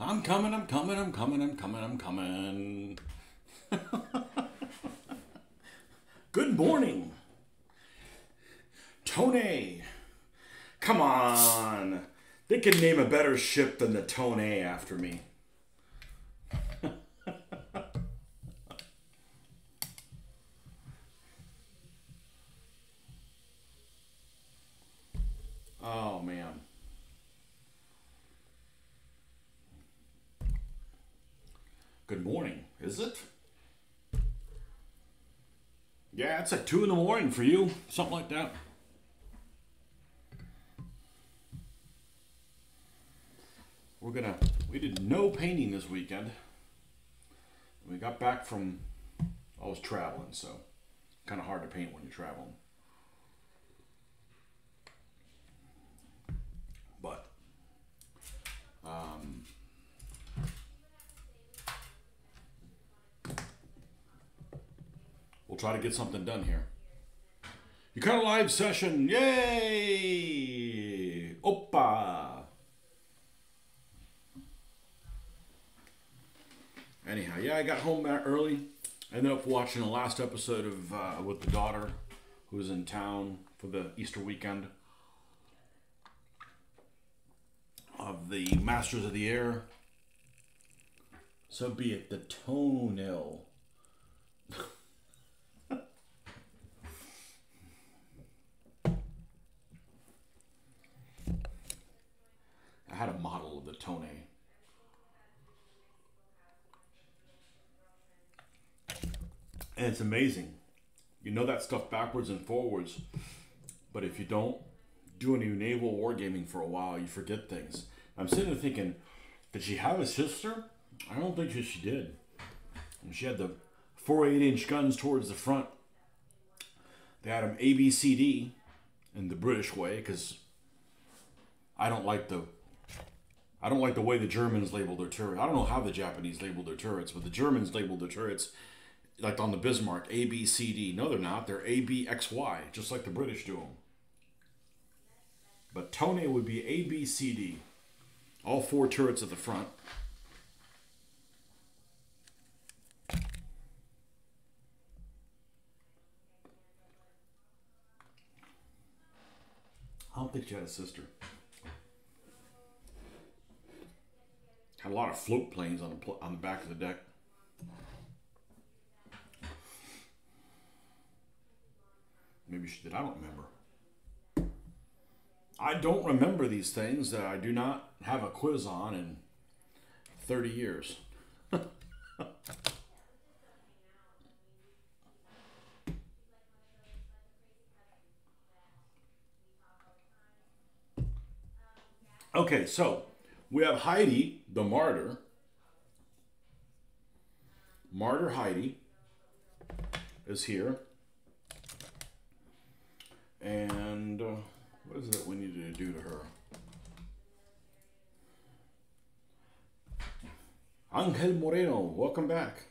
I'm coming, I'm coming, I'm coming, I'm coming, I'm coming. Good morning, Tone. Come on. They can name a better ship than the Tone after me. Oh, man. Good morning, is it? Yeah, it's like 2 in the morning for you. Something like that. We did no painting this weekend. We got back from, I was traveling, so kind of hard to paint when you're traveling. But we'll try to get something done here. You got a live session. Yay! Oppa! Anyhow, yeah, I got home early. I ended up watching the last episode of with the daughter who was in town for the Easter weekend of the Masters of the Air. So be it the toenail. I had a model of the Tone. And it's amazing. You know that stuff backwards and forwards, but if you don't do any naval wargaming for a while, you forget things. I'm sitting there thinking, did she have a sister? I don't think she did. And she had the 4.8-inch guns towards the front. They had them ABCD in the British way, because I don't like the way the Germans label their turrets. I don't know how the Japanese label their turrets, but the Germans label their turrets like on the Bismarck, A, B, C, D. No, they're not. They're A, B, X, Y, just like the British do them. But Tone would be A, B, C, D. All 4 turrets at the front. I don't think she had a sister. Had a lot of float planes on the back of the deck. Maybe she did. I don't remember. I don't remember these things that I do not have a quiz on in 30 years. Okay, so we have Heidi, the martyr. Martyr Heidi is here. And what is it we need to do to her? Angel Moreno, welcome back.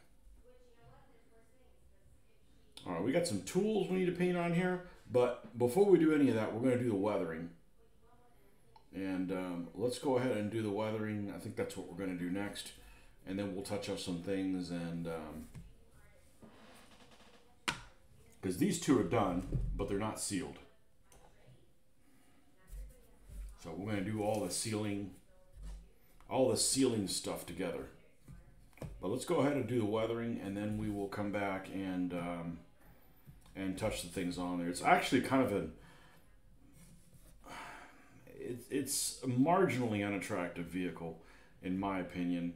All right, we got some tools we need to paint on here. But before we do any of that, we're going to do the weathering. And let's go ahead and do the weathering. I think that's what we're going to do next. And then we'll touch up some things. And because these 2 are done, but they're not sealed. So we're going to do all the sealing stuff together. But let's go ahead and do the weathering, and then we will come back and touch the things on there. It's actually kind of it's a marginally unattractive vehicle, in my opinion.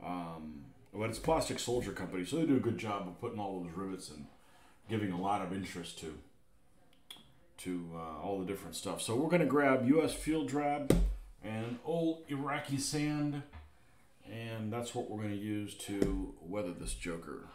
But it's Plastic Soldier Company, so they do a good job of putting all those rivets and giving a lot of interest to all the different stuff. So we're going to grab U.S. Field Drab and old Iraqi sand, and that's what we're going to use to weather this joker.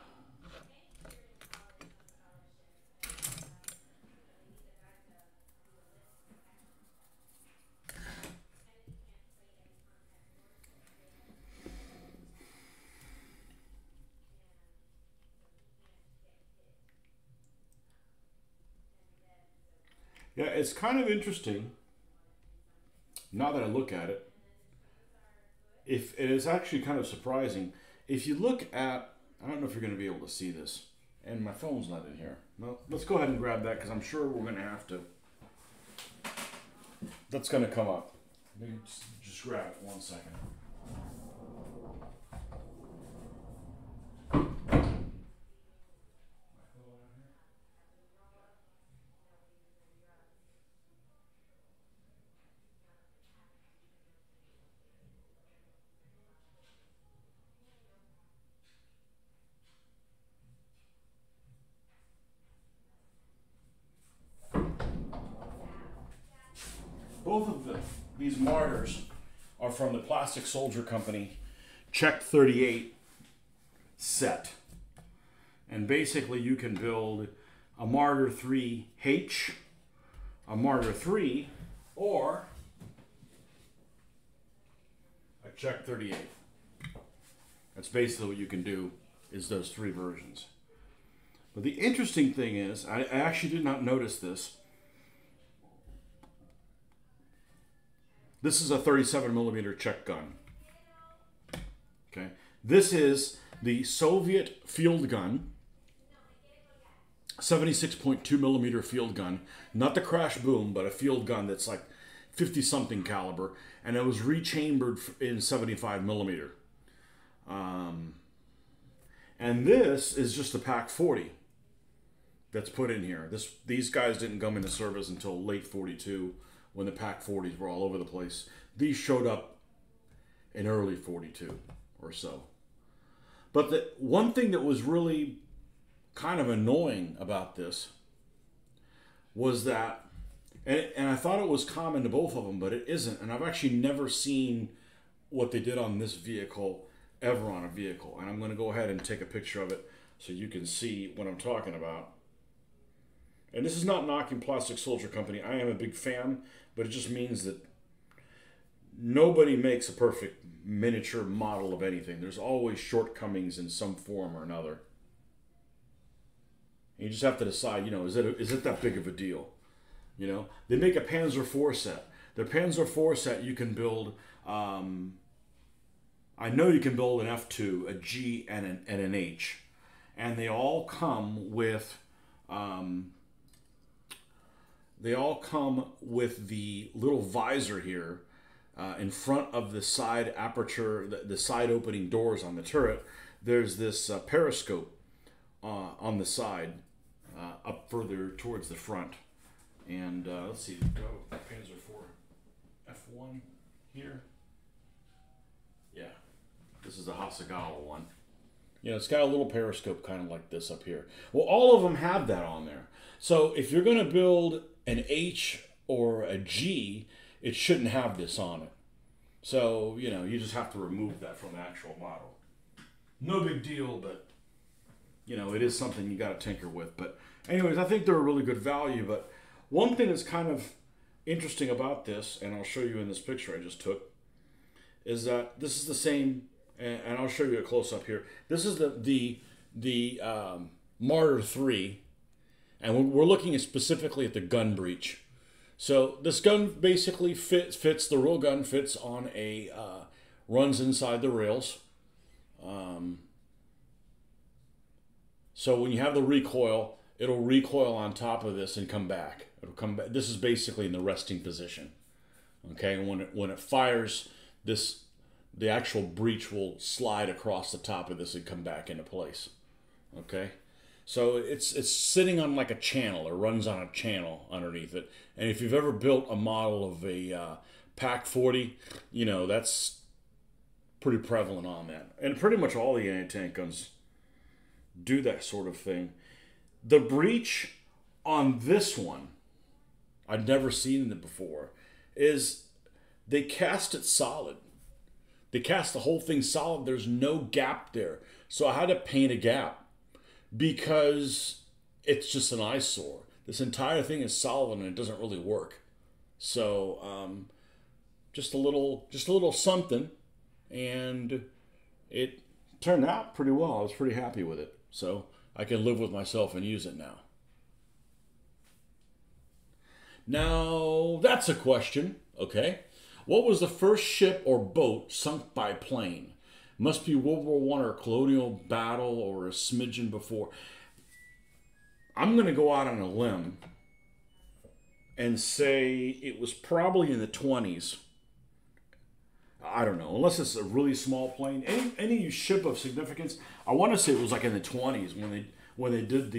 Yeah, it's kind of interesting, now that I look at it, if it is actually kind of surprising, if you look at, I don't know if you're going to be able to see this, and my phone's not in here. Well, let's go ahead and grab that because I'm sure we're going to have to. That's going to come up. Maybe just grab it 1 second. Both of these martyrs are from the Plastic Soldier Company Czech 38 set. And basically you can build a Martyr 3H, a Martyr 3, or a Czech 38. That's basically what you can do, is those three versions. But the interesting thing is, I actually did not notice this. This is a 37 millimeter Czech gun. Okay, this is the Soviet field gun, 76.2 millimeter field gun, not the crash boom, but a field gun that's like 50 something caliber, and it was rechambered in 75 millimeter. And this is just a Pak 40 that's put in here. These guys didn't come into service until late 42. When the Pak 40s were all over the place. These showed up in early 42 or so. But the one thing that was really kind of annoying about this was that, and I thought it was common to both of them, but it isn't. And I've actually never seen what they did on this vehicle ever on a vehicle. And I'm going to go ahead and take a picture of it so you can see what I'm talking about. And this is not knocking Plastic Soldier Company. I am a big fan, but it just means that nobody makes a perfect miniature model of anything. There's always shortcomings in some form or another. And you just have to decide, you know, is it that big of a deal? You know, they make a Panzer IV set. The Panzer IV set you can build, I know you can build an F2, a G, and an H. And they all come with... They all come with the little visor here in front of the side aperture, the side opening doors on the turret. There's this periscope on the side up further towards the front. And let's see, go Panzer IV F1 here. Yeah, this is the Hasegawa one. You know, it's got a little periscope kind of like this up here. Well, all of them have that on there. So if you're going to build an H or a G, it shouldn't have this on it. So, you know, you just have to remove that from the actual model. No big deal, but, you know, it is something you got to tinker with. But anyways, I think they're a really good value. But one thing that's kind of interesting about this, and I'll show you in this picture I just took, is that this is the same, and I'll show you a close-up here. This is the Martyr 3. And we're looking specifically at the gun breech. So this gun basically fits the real gun fits on a runs inside the rails. So when you have the recoil, it'll recoil on top of this and come back. It'll come back. This is basically in the resting position. Okay, and when it fires, the actual breech will slide across the top of this and come back into place. Okay. So it's sitting on like a channel, or runs on a channel underneath it. And if you've ever built a model of a Pak 40, you know, that's pretty prevalent on that. And pretty much all the anti-tank guns do that sort of thing. The breech on this one, I'd never seen it before, is they cast it solid. They cast the whole thing solid. There's no gap there. So I had to paint a gap, because it's just an eyesore. This entire thing is solid and it doesn't really work. So just a little something, and it turned out pretty well. I was pretty happy with it. So I can live with myself and use it now. Now that's a question, okay? What was the first ship or boat sunk by plane? Must be World War One or a colonial battle or a smidgen before. I'm going to go out on a limb and say it was probably in the 20s. I don't know, unless it's a really small plane. Any ship of significance, I want to say it was like in the 20s when they did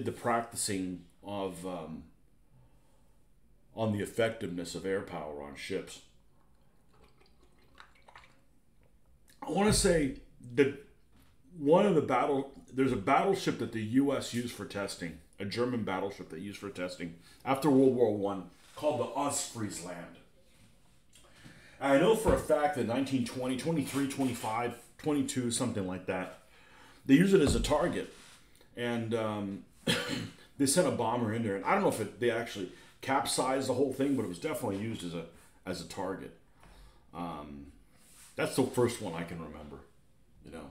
the practicing of on the effectiveness of air power on ships. I want to say that there's a battleship that the U.S. used for testing, a German battleship that used for testing after World War One, called the Ostfriesland. And I know for a fact that 1920, 23, 25, 22, something like that, they use it as a target. And they sent a bomber in there. And I don't know if they actually capsized the whole thing, but it was definitely used as a target. That's the first one I can remember, you know.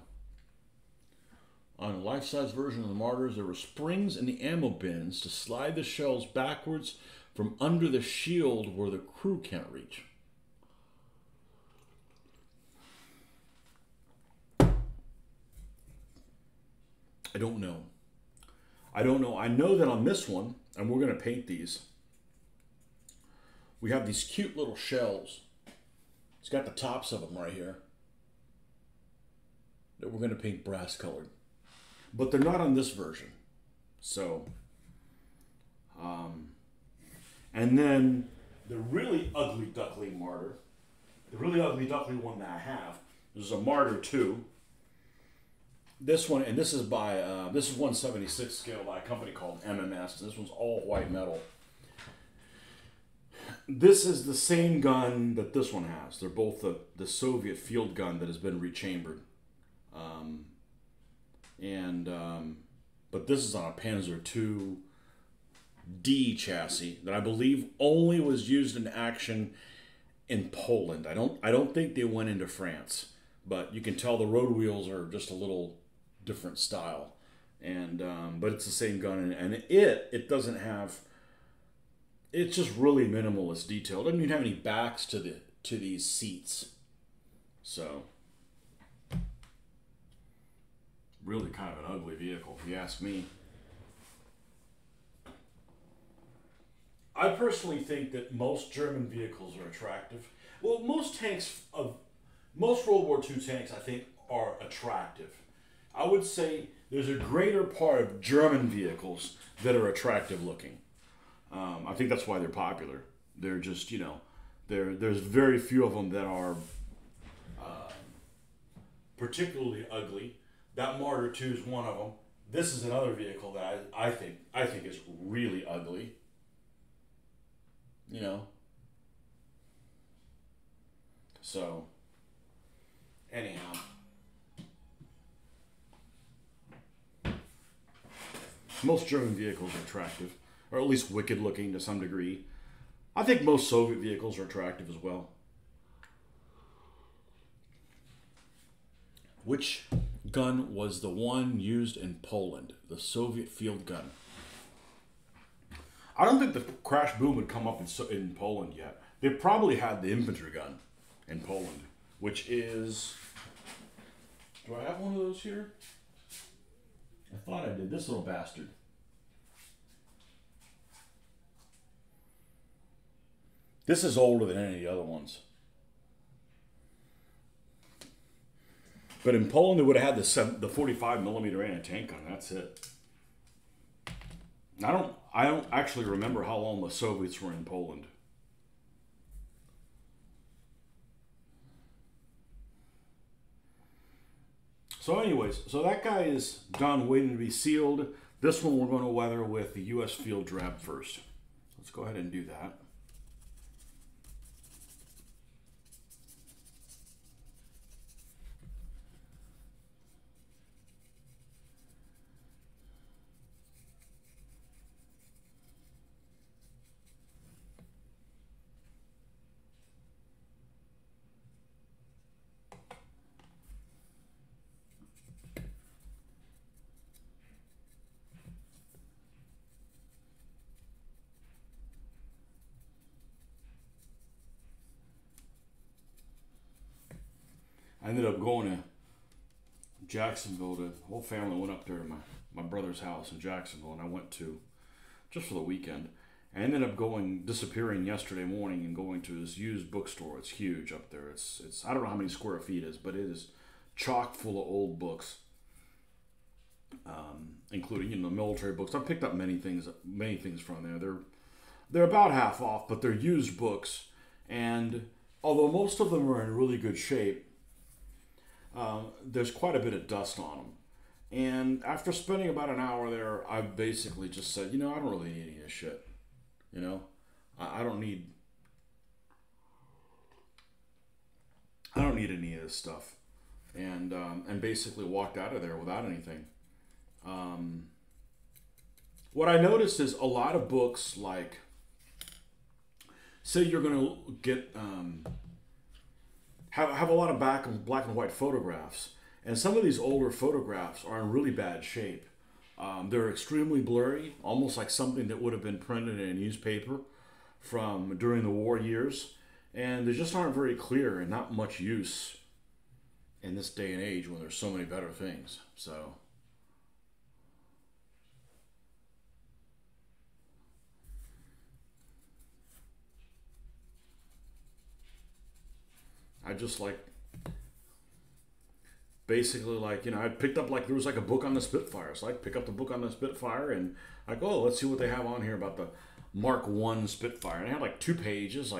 On a life-size version of the Martyrs, there were springs in the ammo bins to slide the shells backwards from under the shield where the crew can't reach. I don't know. I know that on this one, and we're going to paint these, we have these cute little shells. It's got the tops of them right here that we're going to paint brass colored. But they're not on this version. So, and then the really ugly duckling Martyr, the really ugly duckling one that I have, this is a Martyr 2. This one, and this is by, this is 1/76 scale by a company called MMS. This one's all white metal. This is the same gun that this one has. They're both the Soviet field gun that has been rechambered. But this is on a Panzer II D chassis that I believe only was used in action in Poland. I don't think they went into France, but you can tell the road wheels are just a little different style, and but it's the same gun, and it doesn't have. It's just really minimalist detail. It doesn't even have any backs to these seats, so really kind of an ugly vehicle, if you ask me. I personally think that most German vehicles are attractive. Well, most World War II tanks, I think, are attractive. I would say there's a greater part of German vehicles that are attractive looking. I think that's why they're popular. They're just, you know, there's very few of them that are particularly ugly. That Martyr 2 is one of them. This is another vehicle that I think is really ugly. You know. So, anyhow. Most German vehicles are attractive, or at least wicked looking to some degree. I think most Soviet vehicles are attractive as well. Which gun was the one used in Poland? The Soviet field gun. I don't think the crash boom would come up in Poland yet. They probably had the infantry gun in Poland, which is... Do I have one of those here? I thought I did. This little bastard. This is older than any of the other ones. But in Poland, they would have had the 45 millimeter anti-tank gun. That's it. I don't actually remember how long the Soviets were in Poland. So anyways, so that guy is done waiting to be sealed. This one we're going to weather with the U.S. Field Drab first. Let's go ahead and do that. I ended up going to Jacksonville. The whole family went up there to my brother's house in Jacksonville, and I went to just for the weekend. I ended up disappearing yesterday morning and going to this used bookstore. It's huge up there. It's I don't know how many square feet it is, but it is chock full of old books, including military books. I've picked up many things from there. They're about half off, but they're used books, and although most of them are in really good shape, there's quite a bit of dust on them. And after spending about an hour there, I basically just said, I don't really need any of this shit. I don't need any of this stuff, and basically walked out of there without anything. What I noticed is a lot of books, like, say you're going to get have a lot of black and white photographs, and some of these older photographs are in really bad shape. They're extremely blurry, almost like something that would have been printed in a newspaper from during the war years, and they just aren't very clear and not much use in this day and age when there's so many better things. So I just basically I picked up, there was a book on the Spitfire, so I pick up the book on the Spitfire and I go, oh, let's see what they have on here about the Mark I Spitfire. And I had 2 pages,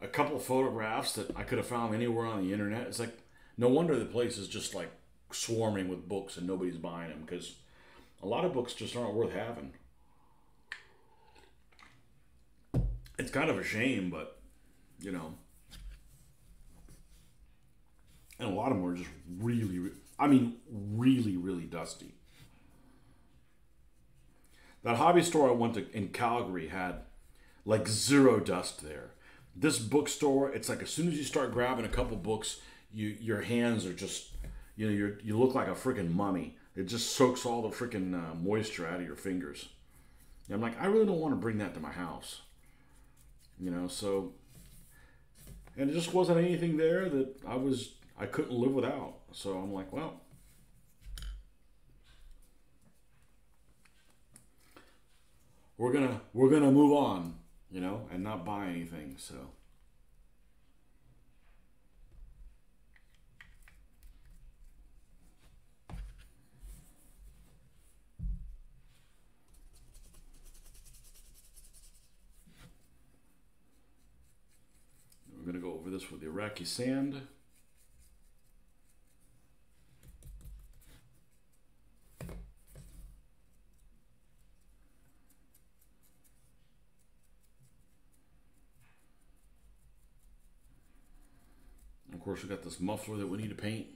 a couple of photographs that I could have found anywhere on the internet. It's no wonder the place is just swarming with books and nobody's buying them, because a lot of books just aren't worth having. It's kind of a shame, but and a lot of them are just really, really dusty. That hobby store I went to in Calgary had zero dust there. This bookstore, it's as soon as you start grabbing a couple books, your hands are just, you look like a freaking mummy. It just soaks all the freaking moisture out of your fingers. And I'm I really don't want to bring that to my house. So, and it just wasn't anything there that I couldn't live without. So I'm well, we're gonna move on, and not buy anything. So we're gonna go over this with the Iraqi sand. Of course, we got this muffler that we need to paint.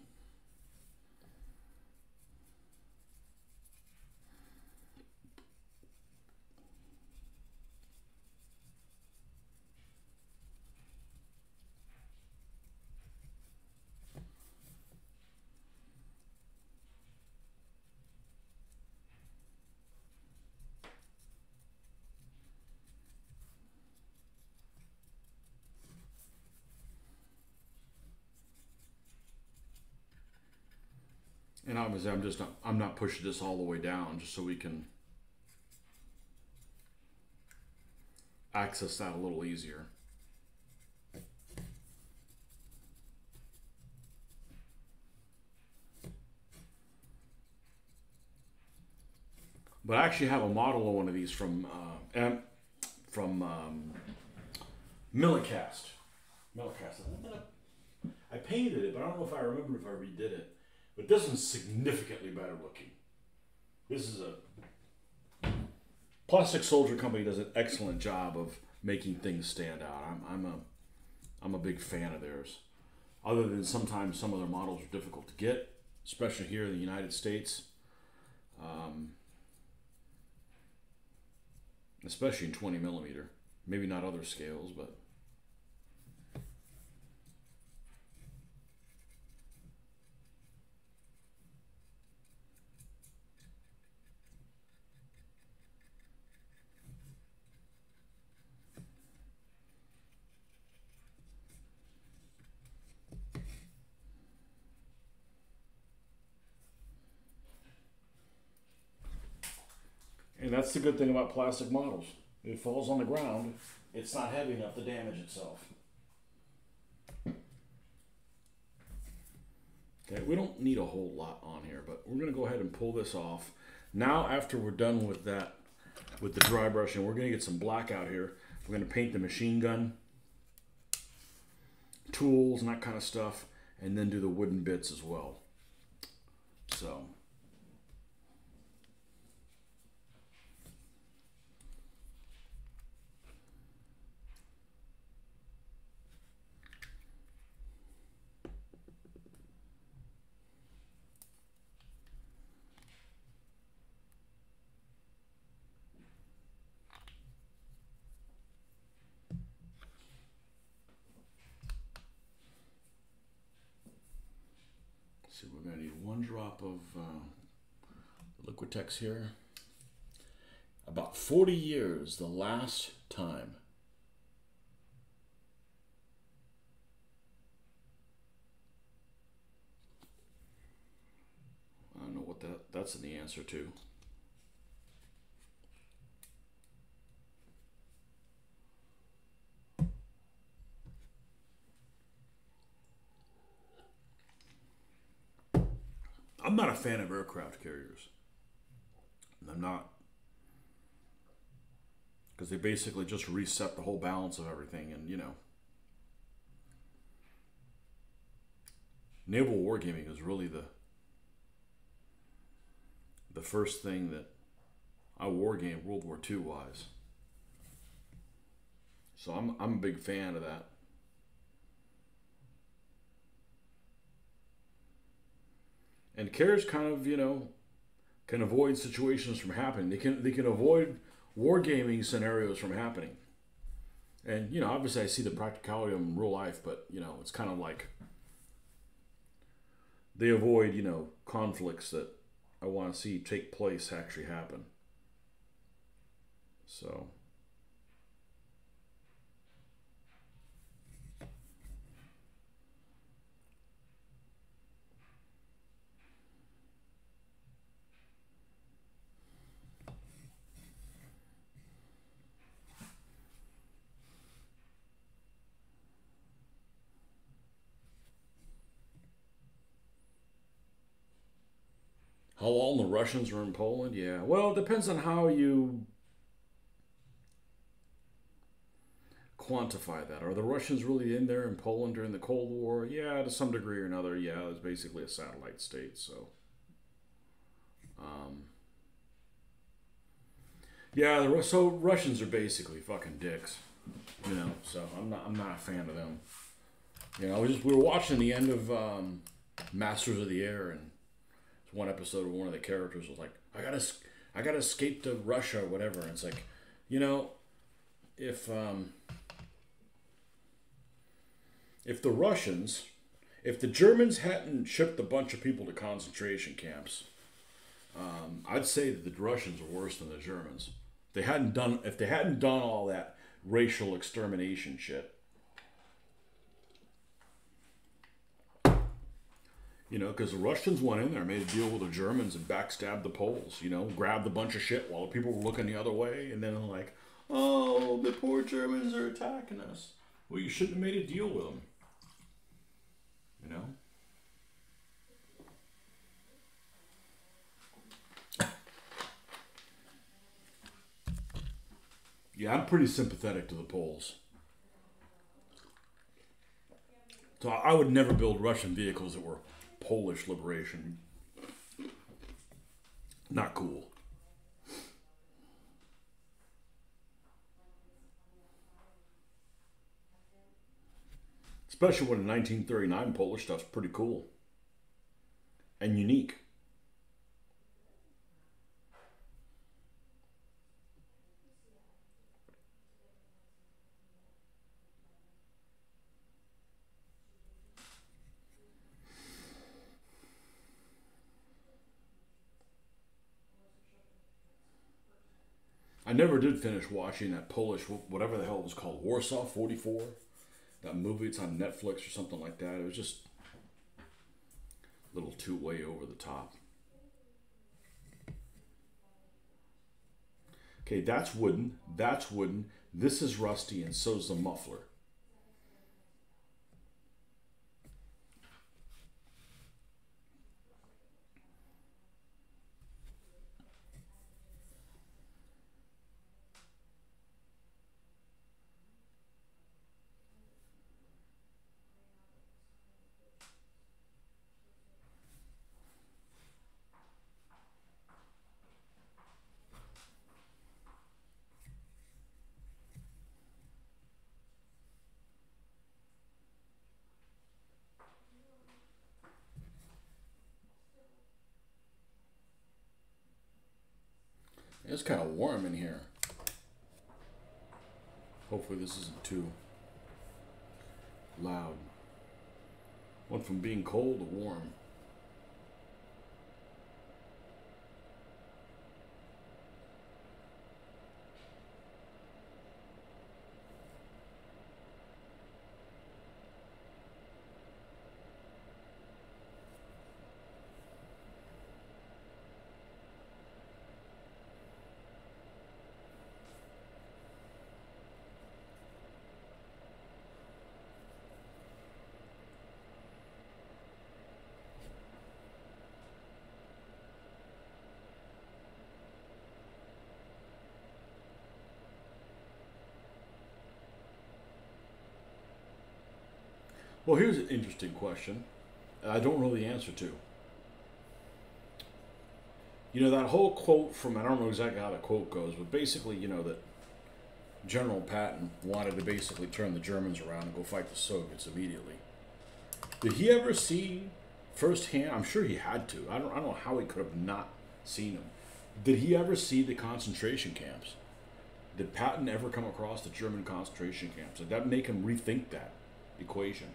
And obviously, I'm not pushing this all the way down just so we can access that a little easier. But I actually have a model of one of these from Millicast. I painted it, but I don't know if I remember if I redid it. But this one's significantly better looking. This is a Plastic Soldier Company does an excellent job of making things stand out. I'm a big fan of theirs. Other than sometimes some of their models are difficult to get, especially here in the United States. Especially in 20 millimeter. Maybe not other scales, but that's the good thing about plastic models. If it falls on the ground, it's not heavy enough to damage itself. Okay, we don't need a whole lot on here, but we're going to go ahead and pull this off. Now, after we're done with that, with the dry brushing, we're going to get some black out here. We're going to paint the machine gun, tools, and that kind of stuff, and then do the wooden bits as well. So... So we're going to need 1 drop of Liquitex here. About 40 years, the last time. I don't know what that's in the answer to. I'm not a fan of aircraft carriers. I'm not. Because they basically just reset the whole balance of everything, and, you know. Naval wargaming is really the first thing that I wargamed World War II wise. So I'm a big fan of that. And carriers kind of, you know, can avoid situations from happening. They can avoid wargaming scenarios from happening. And, you know, obviously I see the practicality of them in real life, but, you know, it's kind of like they avoid, you know, conflicts that I want to see take place actually happen. So... How long the Russians are in Poland? Yeah, well, it depends on how you quantify that. Are the Russians really in there in Poland during the Cold War? Yeah, to some degree or another. Yeah, it's basically a satellite state. So, yeah, so Russians are basically fucking dicks, you know. So I'm not a fan of them. You know, we were watching the end of Masters of the Air, and one episode where one of the characters was like, I gotta escape to Russia or whatever. And it's like, you know, if the Germans hadn't shipped a bunch of people to concentration camps, I'd say that the Russians are worse than the Germans. If they hadn't done all that racial extermination shit. You know, because the Russians went in there, made a deal with the Germans and backstabbed the Poles, you know, grabbed a bunch of shit while the people were looking the other way, and then they're like, oh, the poor Germans are attacking us. Well, you shouldn't have made a deal with them. You know? Yeah, I'm pretty sympathetic to the Poles. So I would never build Russian vehicles that were Polish liberation. Not cool. Especially when in 1939 Polish stuff's pretty cool. And unique. I never did finish watching that Polish, whatever the hell it was called, Warsaw 44. That movie, it's on Netflix or something like that. It was just a little too way over the top. Okay, that's wooden. That's wooden. This is rusty, and so's the muffler. It's kind of warm in here. Hopefully this isn't too loud. Went from being cold to warm. Well, here's an interesting question I don't know the answer to. You know, that whole quote from, I don't know exactly how the quote goes, but basically, you know, that General Patton wanted to basically turn the Germans around and go fight the Soviets immediately. Did he ever see firsthand? I'm sure he had to. I don't know how he could have not seen them. Did he ever see the concentration camps? Did Patton ever come across the German concentration camps? Did that make him rethink that equation?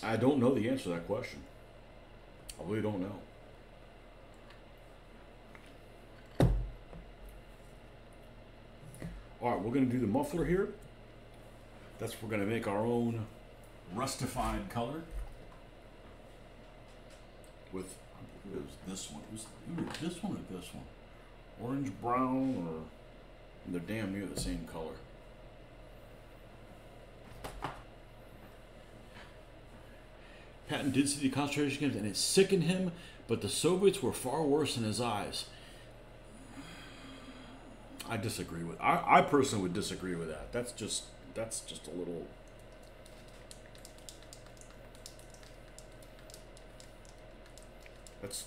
I don't know the answer to that question. I really don't know. All right, we're going to do the muffler here. We're going to make our own rustified color with, I believe it was this one. It was either this one or this one. Orange, brown, or they're damn near the same color. Patton did see the concentration camps and it sickened him, but the Soviets were far worse in his eyes. I disagree with. I personally would disagree with that. That's just a little. That's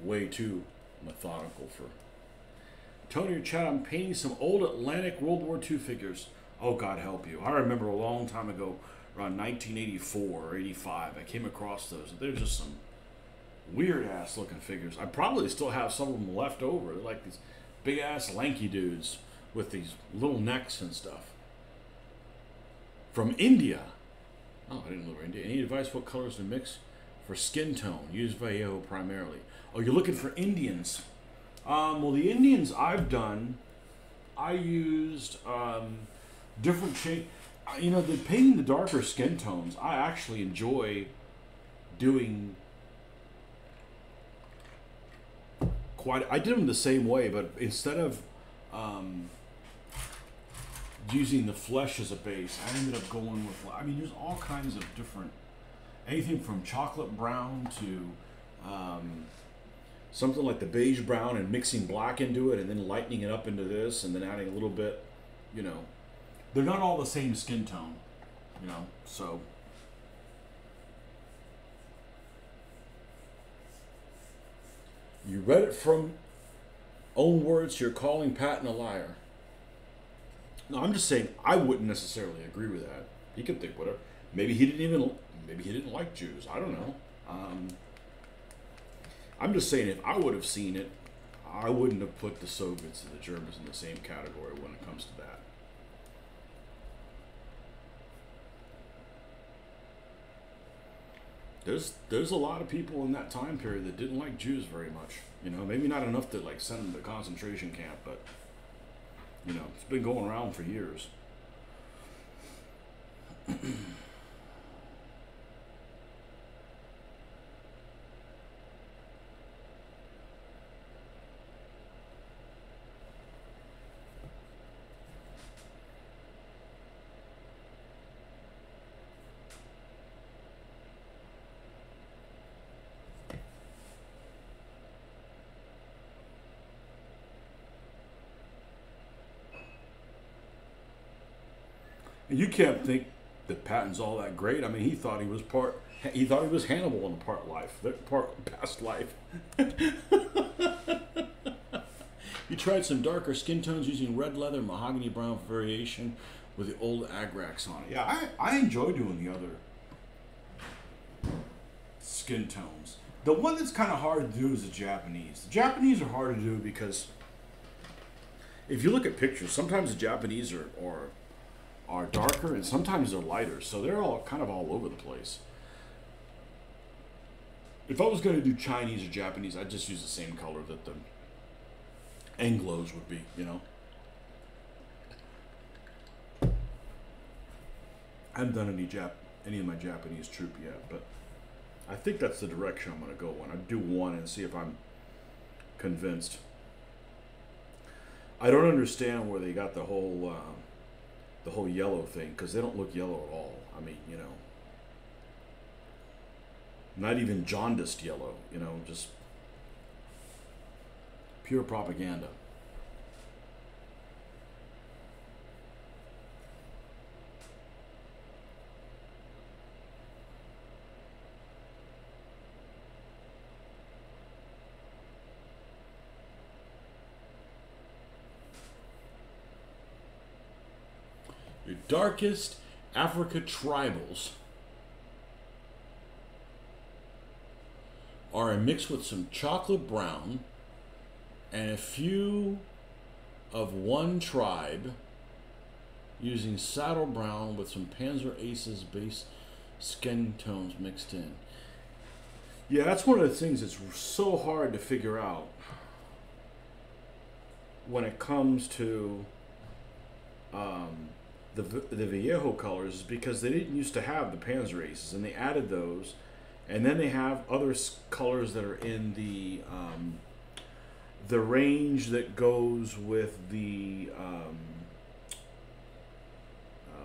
way too methodical for. Tony or Chad, I'm painting some old Atlantic World War II figures. Oh, God help you. I remember a long time ago, around 1984 or 85, I came across those. They're just some weird-ass looking figures. I probably still have some of them left over. They're like these big-ass lanky dudes with these little necks and stuff. From India. Oh, I didn't know India. Any advice what colors to mix for skin tone? Use Vallejo primarily. Oh, you're looking for Indians. Well, the Indians I've done, I used different shade. You know, the painting the darker skin tones, I actually enjoy doing quite. I did them the same way, but instead of using the flesh as a base, I ended up going with. I mean, there's all kinds of different, anything from chocolate brown to something like the beige brown and mixing black into it and then lightening it up into this and then adding a little bit, you know. They're not all the same skin tone, you know, so. You read it from own words, you're calling Patton a liar. No, I'm just saying I wouldn't necessarily agree with that. He could think whatever. Maybe he didn't like Jews. I don't know. I'm just saying if I would have seen it, I wouldn't have put the Soviets and the Germans in the same category when it comes to that. There's a lot of people in that time period that didn't like Jews very much. You know, maybe not enough to like send them to concentration camp, but you know, it's been going around for years. And you can't think that Patton's all that great. I mean, he thought he was part. He thought he was Hannibal in the part past life. He tried some darker skin tones using red leather, mahogany brown variation with the old Agrax on it. Yeah, I enjoy doing the other skin tones. The one that's kind of hard to do is the Japanese. The Japanese are hard to do because if you look at pictures, sometimes the Japanese are darker and sometimes they're lighter, so they're all kind of all over the place. If I was going to do Chinese or Japanese, I'd just use the same color that the Anglos would be, you know. I haven't done any of my Japanese troop yet, but I think that's the direction I'm going to go in. I'd do one and see if I'm convinced. I don't understand where they got the whole yellow thing, because they don't look yellow at all. I mean, you know, not even jaundiced yellow, you know, just pure propaganda. Your darkest Africa tribals are a mix with some chocolate brown and a few of one tribe using saddle brown with some Panzer Aces base skin tones mixed in. Yeah, that's one of the things that's so hard to figure out when it comes to the Vallejo colors, is because they didn't used to have the Panzer Aces, and they added those, and then they have other colors that are in the range that goes with the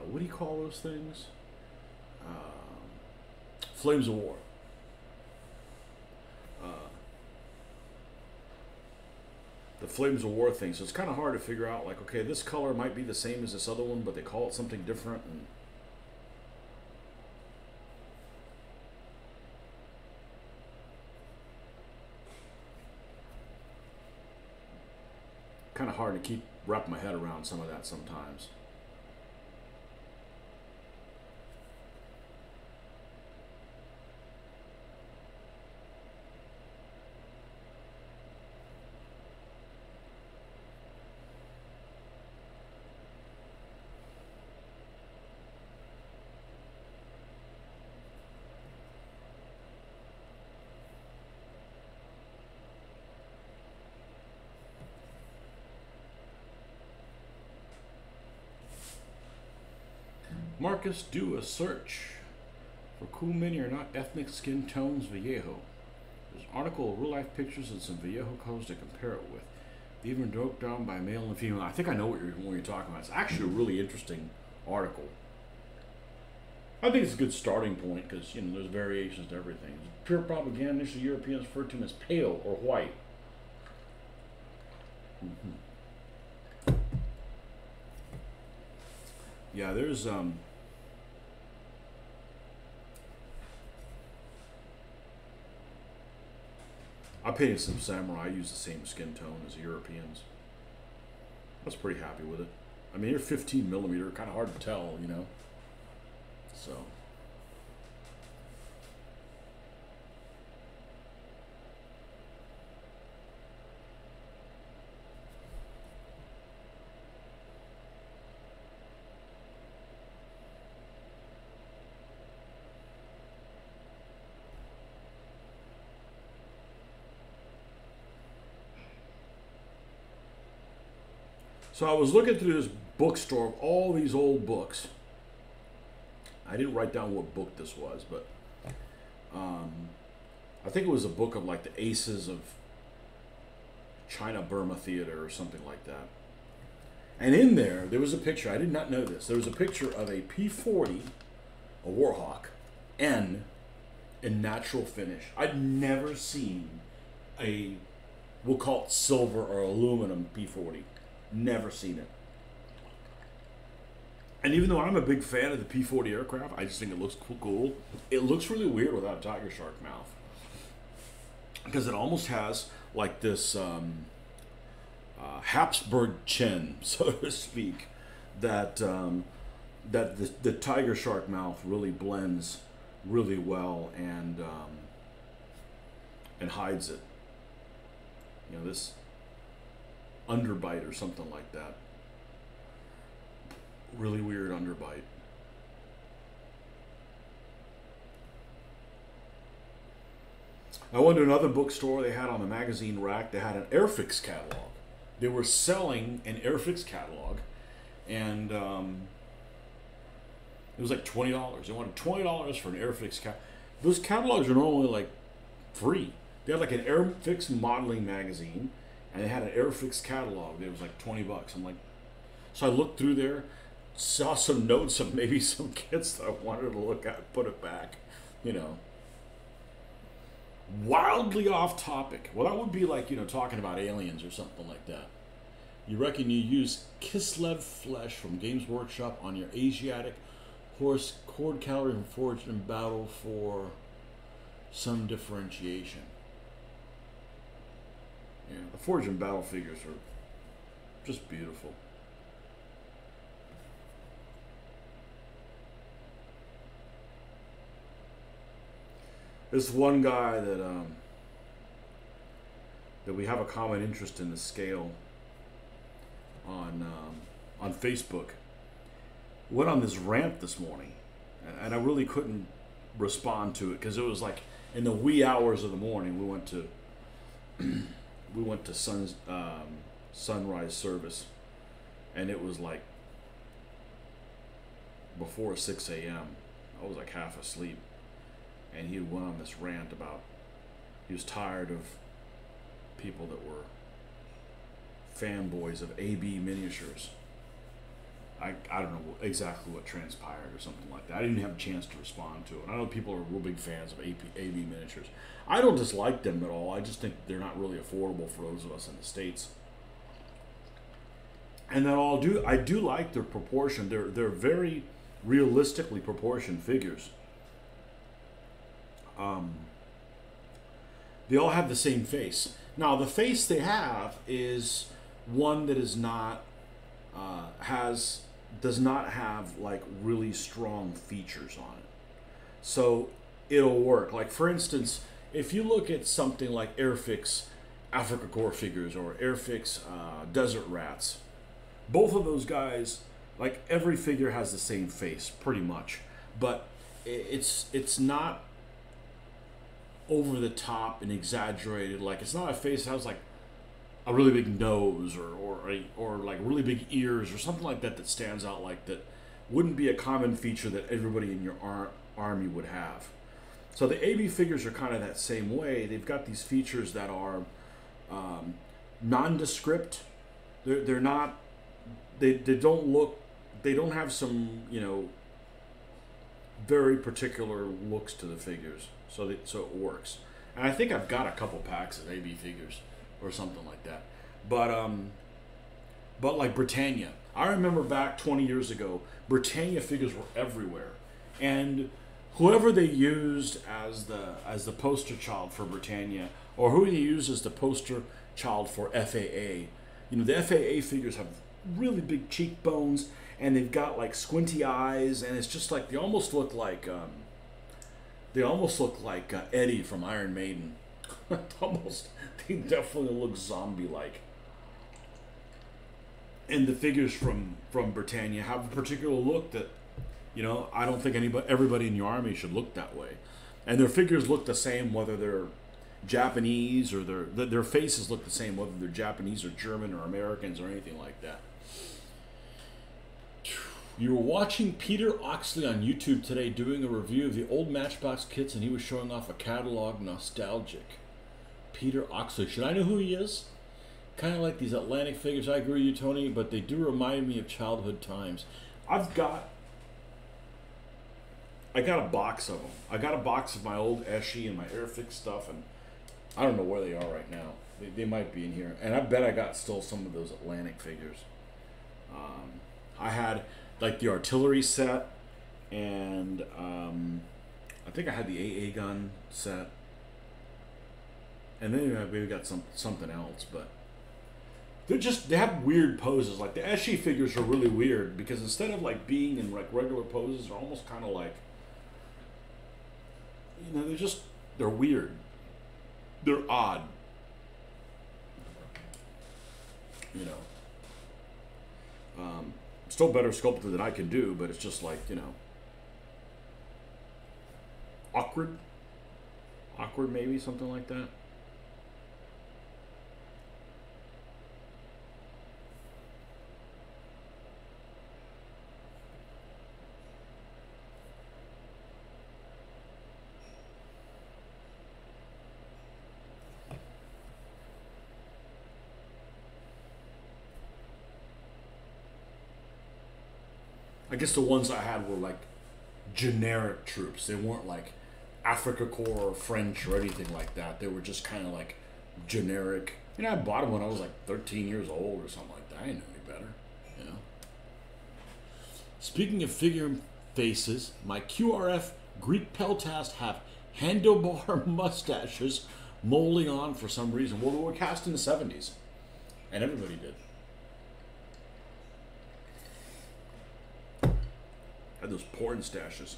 what do you call those things? Flames of War. The Flames of War thing. So it's kind of hard to figure out, like, okay, this color might be the same as this other one, but they call it something different. And kind of hard to wrap my head around some of that sometimes. Marcus, do a search for cool mini or not ethnic skin tones Vallejo. There's an article of real life pictures and some Vallejo colors to compare it with. They even broke down by male and female. I think I know what you're talking about. It's actually a really interesting article. I think it's a good starting point because, you know, there's variations to everything. Pure propaganda. Initially, Europeans referred to them as pale or white. Yeah, there's I painted some samurai. I use the same skin tone as the Europeans. I was pretty happy with it. I mean, they're 15 millimeter, kind of hard to tell, you know. So. So I was looking through this bookstore of all these old books. I didn't write down what book this was, but I think it was a book of like the Aces of China-Burma Theater or something like that. And in there was a picture. I did not know this. There was a picture of a P-40, a Warhawk, N in natural finish. I'd never seen a, we'll call it silver or aluminum P-40. Never seen it. And even though I'm a big fan of the P-40 aircraft, I just think it looks cool. It looks really weird without a tiger shark mouth. Because it almost has like this Habsburg chin, so to speak, that the tiger shark mouth really blends really well and hides it. You know, this underbite or something like that. Really weird underbite. I went to another bookstore. They had on the magazine rack, they had an Airfix catalog. They were selling an Airfix catalog, and it was like $20. They wanted $20 for an Airfix catalog. Those catalogs are normally like free. They had like an Airfix modeling magazine, and they had an Airfix catalog. It was like $20. I'm like, so I looked through there, saw some notes of maybe some kits that I wanted to look at, put it back, you know. Wildly off topic. Well, that would be like, you know, talking about aliens or something like that. You reckon you use Kislev flesh from Games Workshop on your Asiatic horse cord calorie and forged in battle for some differentiation. Yeah, the forged in battle figures are just beautiful. This one guy that we have a common interest in, the scale, on Facebook, went on this rant this morning, and I really couldn't respond to it because it was like in the wee hours of the morning. We went to sunrise service, and it was like before 6 a.m. I was like half asleep. And he went on this rant about he was tired of people that were fanboys of AB miniatures. I don't know exactly what transpired or something like that. I didn't have a chance to respond to it. I know people are real big fans of AB miniatures. I don't dislike them at all. I just think they're not really affordable for those of us in the States. And then I do like their proportion. They're very realistically proportioned figures. They all have the same face. Now, the face they have is one that is not does not have like really strong features on it, so it'll work. Like, for instance, if you look at something like Airfix Africa Corps figures or Airfix Desert Rats, both of those guys, like, every figure has the same face pretty much, but it's not over the top and exaggerated. Like, it's not a face that has like a really big nose or like really big ears or something like that stands out, like that wouldn't be a common feature that everybody in your army would have. So the AB figures are kind of that same way. They've got these features that are nondescript. They're not. They don't have some, you know, very particular looks to the figures. So it works. And I think I've got a couple packs of AB figures or something like that. But like Britannia, I remember back 20 years ago, Britannia figures were everywhere, and whoever they used as the poster child for Britannia, or who they used as the poster child for FAA, you know, the FAA figures have really big cheekbones, and they've got like squinty eyes, and it's just like they almost look like Eddie from Iron Maiden. They definitely look zombie-like. And the figures from Britannia have a particular look that, you know, I don't think everybody in your army should look that way. And their figures look the same whether they're Japanese or their faces look the same whether they're Japanese or German or Americans or anything like that. You were watching Peter Oxley on YouTube today doing a review of the old Matchbox kits, and he was showing off a catalog nostalgic. Peter Oxley. Should I know who he is? Kind of like these Atlantic figures. I agree with you, Tony, but they do remind me of childhood times. I got a box of them. I got a box of my old Eschi and my Airfix stuff, and I don't know where they are right now. They might be in here. And I bet I got still some of those Atlantic figures. like the artillery set, and I think I had the AA gun set, and then maybe got something else, but they have weird poses. Like the Eschi figures are really weird because instead of like being in like regular poses, they're almost kind of like, you know, they're weird. They're odd. You know. Still better sculpted than I can do, but it's just like, you know, awkward maybe, something like that. I guess the ones I had were like generic troops. They weren't like Afrika Korps or French or anything like that. They were just kind of like generic. You know, I bought them when I was like 13 years old or something like that. I didn't know any better, you know. Speaking of figure faces, my QRF Greek Peltast have handlebar mustaches molding on for some reason. Well, they were cast in the 70s, and everybody did. Had those porn stashes.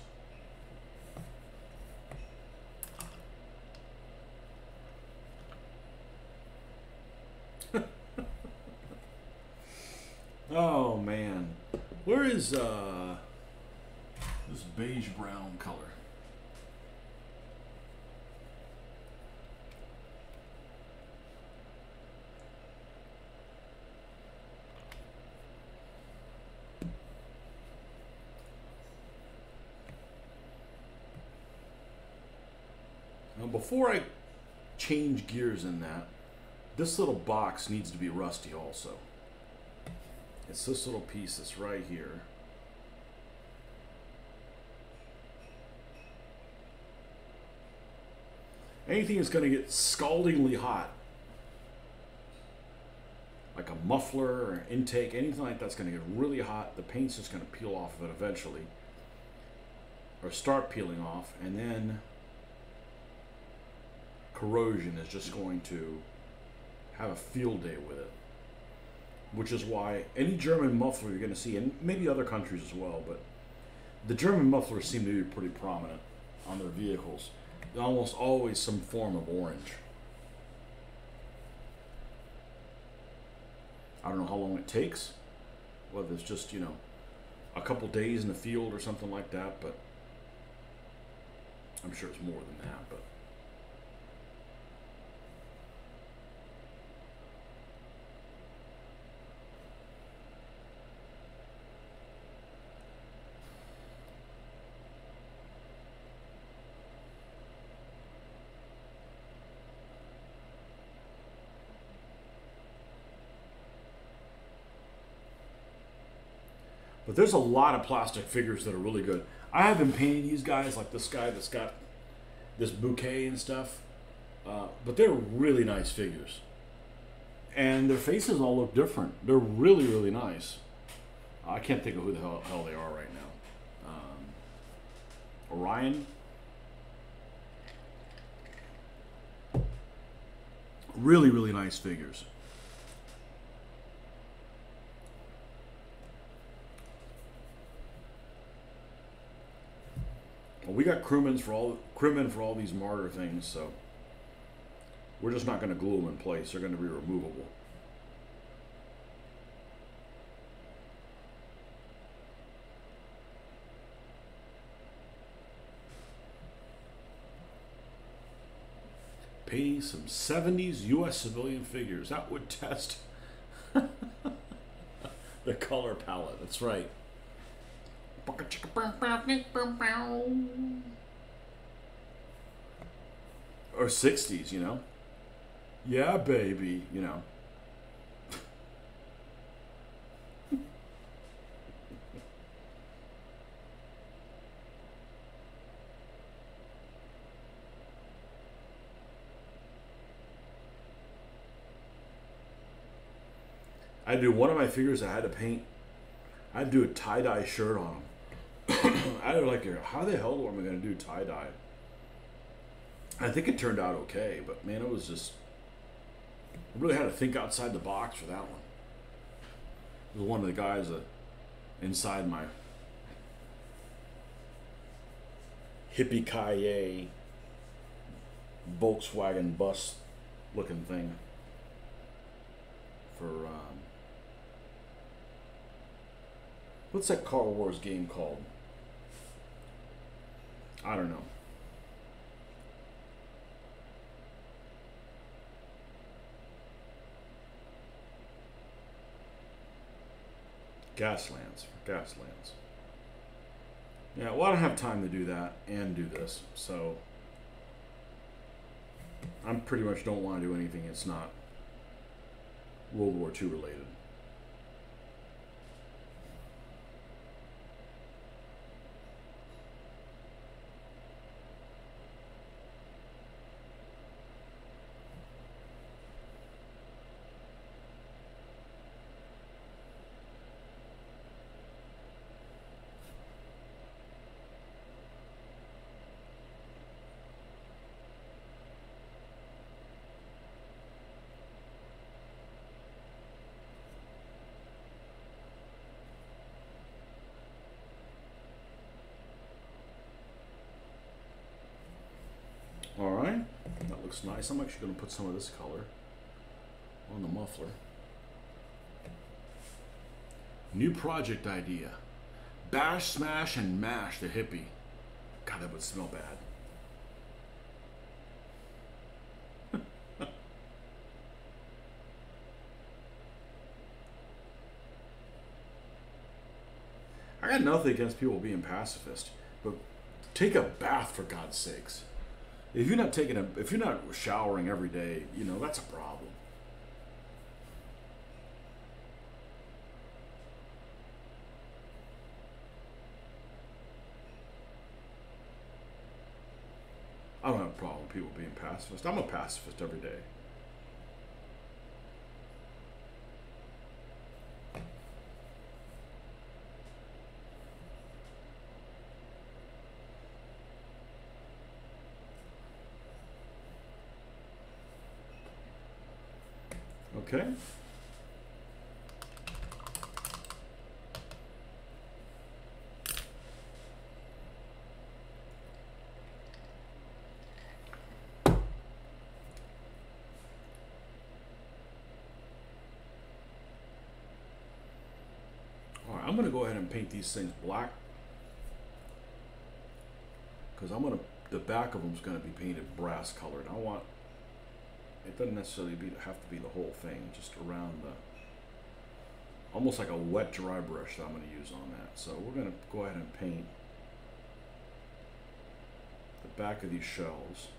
Oh man, where is this beige brown color? Now, before I change gears in that, this little box needs to be rusty also. It's this little piece that's right here. Anything that's going to get scaldingly hot, like a muffler or intake, anything like that's going to get really hot, the paint's just going to peel off of it eventually, or start peeling off, and then corrosion is just going to have a field day with it. Which is why any German muffler you're going to see, and maybe other countries as well, but the German mufflers seem to be pretty prominent on their vehicles. They're almost always some form of orange. I don't know how long it takes, whether it's just, you know, a couple days in the field or something like that, but I'm sure it's more than that, but there's a lot of plastic figures that are really good. I have been painting these guys, like this guy that's got this bouquet and stuff, but they're really nice figures. And their faces all look different. They're really, really nice. I can't think of who the hell they are right now. Orion? Really, really nice figures. Well, we got crewmen for all these martyr things, so we're just not going to glue them in place. They're going to be removable. Painting some 70s U.S. civilian figures. That would test the color palette. That's right. Or 60s, you know? Yeah, baby, you know. I do one of my figures I had to paint. I'd do a tie-dye shirt on them. I don't like it. How the hell am I going to do tie-dye? I think it turned out okay, but man, it was just... I really had to think outside the box for that one. It was one of the guys inside my hippie-ki-yay Volkswagen bus looking thing for what's that Car Wars game called? I don't know. Gaslands. Yeah, well, I don't have time to do that and do this, so I'm pretty much don't want to do anything that's not World War II related. Alright, that looks nice. I'm actually going to put some of this color on the muffler. New project idea. Bash, smash, and mash the hippie. God, that would smell bad. I got nothing against people being pacifist, but take a bath for God's sakes. If you're not if you're not showering every day, you know, that's a problem. I don't have a problem with people being pacifist. I'm a pacifist every day. Okay. All right, I'm going to go ahead and paint these things black because the back of them is going to be painted brass colored. I want it doesn't necessarily have to be the whole thing, just around the, almost like a wet dry brush that I'm going to use on that. So we're going to go ahead and paint the back of these shells.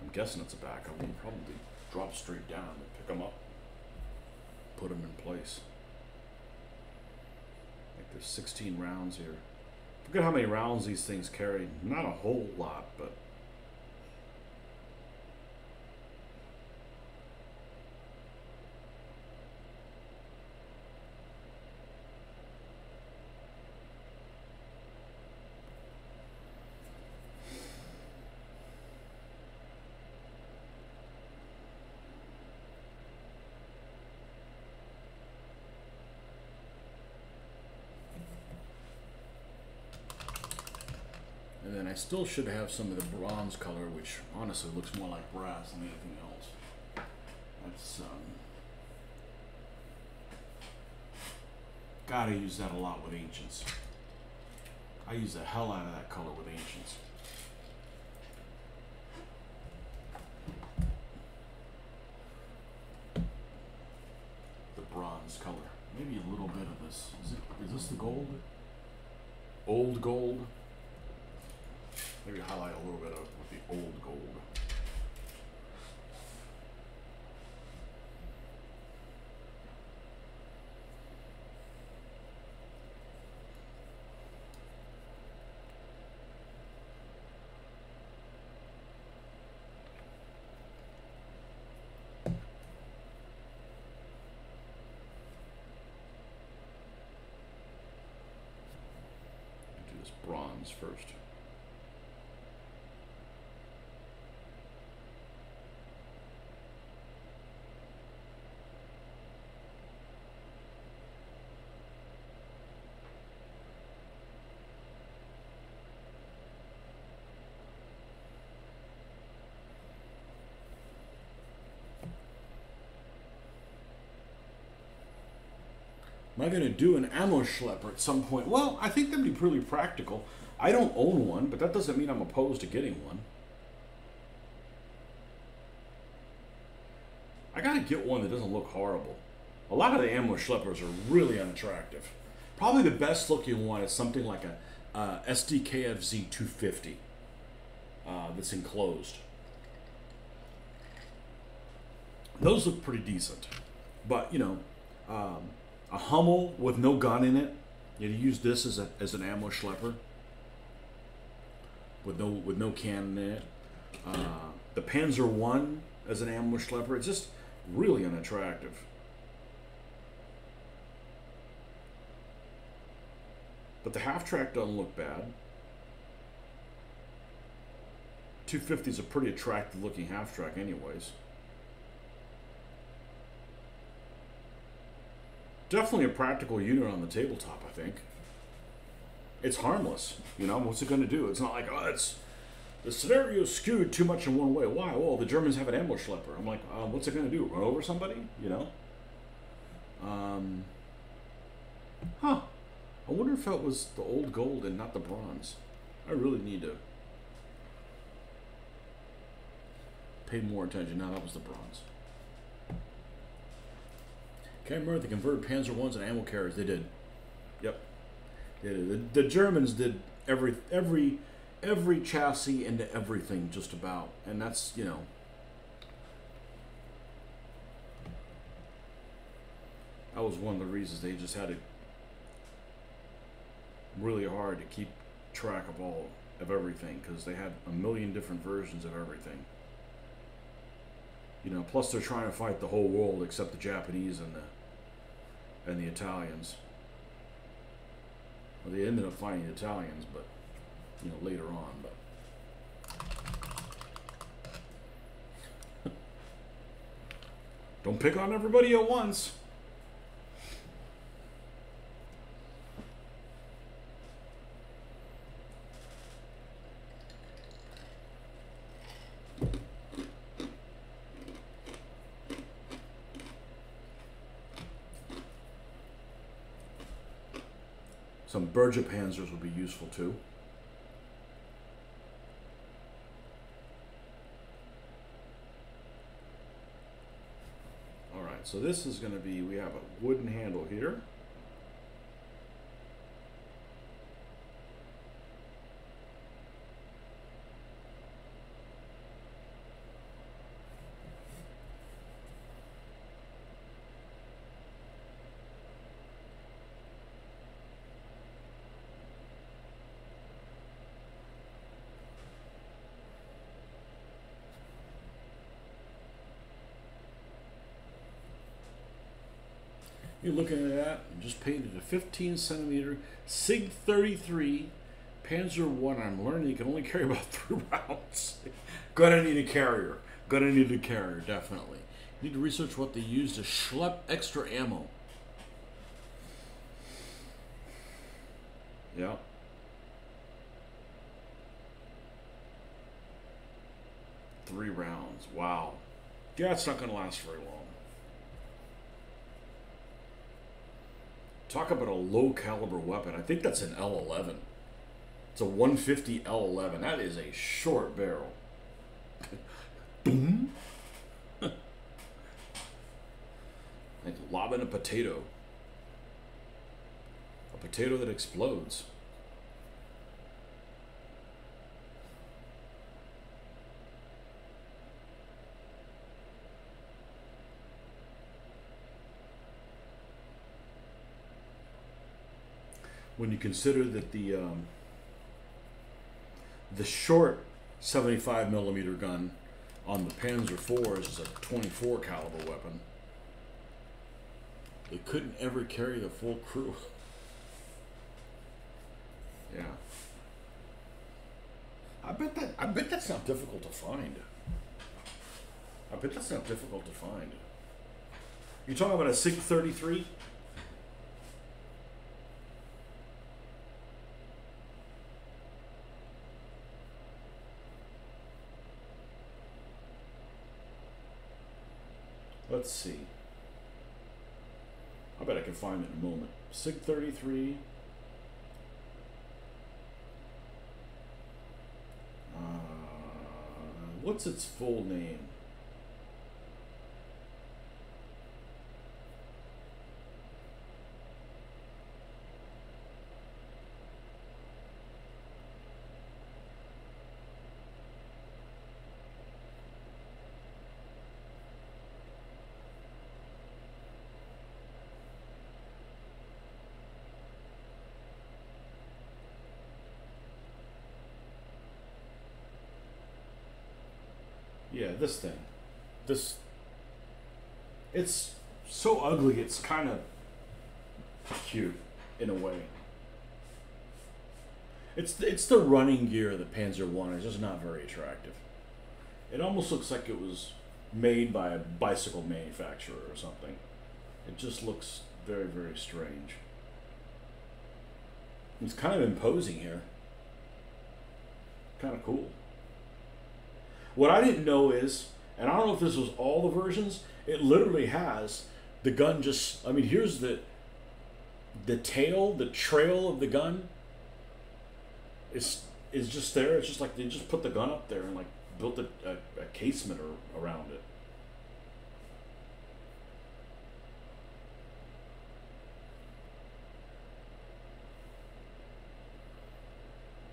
I'm guessing it's a back of them. You probably drop straight down and pick them up, put them in place. Like there's 16 rounds here. Forget how many rounds these things carry. Not a whole lot, but and then I still should have some of the bronze color, which honestly looks more like brass than anything else. That's gotta use that a lot with Ancients. I use the hell out of that color with Ancients. The bronze color. Maybe a little bit of this. Is this the gold? Old gold? Maybe highlight a little bit of with the old gold. bronze first. Am I going to do an ammo schlepper at some point? Well, I think that'd be pretty practical. I don't own one, but that doesn't mean I'm opposed to getting one. I got to get one that doesn't look horrible. A lot of the ammo schleppers are really unattractive. Probably the best looking one is something like a SDKFZ 250 that's enclosed. Those look pretty decent. But, you know, a Hummel with no gun in it. You use this as an ammo schlepper with no cannon in it. The Panzer I as an ammo schlepper. It's just really unattractive. But the half-track doesn't look bad. 250 is a pretty attractive looking half-track anyways. Definitely a practical unit on the tabletop, I think. It's harmless, you know, what's it going to do? It's not like, oh, it's the scenario's skewed too much in one way. Why? Well, the Germans have an ammo schlepper. I'm like, what's it going to do? Run over somebody? You know? Huh. I wonder if that was the old gold and not the bronze. I really need to pay more attention. No, that was the bronze. Can't remember if they converted Panzer Is and ammo carriers. They did. Yep. They did. The Germans did every chassis into everything just about, and that's, you know, that was one of the reasons they just had it really hard to keep track of everything, because they had a million different versions of everything. You know, plus they're trying to fight the whole world except the Japanese and the Italians. Well, they ended up fighting the Italians, but, you know, later on. But don't pick on everybody at once. Some Berger Panzers would be useful too. All right, so this is going to be, we have a wooden handle here. You're looking at that, just painted a 15 centimeter SIG 33 Panzer I. I'm learning you can only carry about 3 rounds. Gonna need a carrier. Gonna need a carrier, definitely. Need to research what they use to schlep extra ammo. Yeah. Three rounds. Wow. Yeah, it's not gonna last very long. Talk about a low caliber weapon. I think that's an L11. It's a 150 L11. That is a short barrel. Boom. Like lobbing a potato. A potato that explodes. When you consider that the short 75 millimeter gun on the Panzer IVs is a 24 caliber weapon, they couldn't ever carry the full crew. Yeah. I bet that's not difficult to find. I bet that's not difficult to find. You're talking about a SIG 33? Let's see. I bet I can find it in a moment. SIG 33. What's its full name? Yeah, this thing. This. It's so ugly, it's kind of cute in a way. It's the running gear of the Panzer One. It's just not very attractive. It almost looks like it was made by a bicycle manufacturer or something. It just looks very, very strange. It's kind of imposing here. Kind of cool. What I didn't know is, and I don't know if this was all the versions, it literally has the gun just, I mean, here's the tail, the trail of the gun is just there. It's just like they just put the gun up there and like built a casement around it.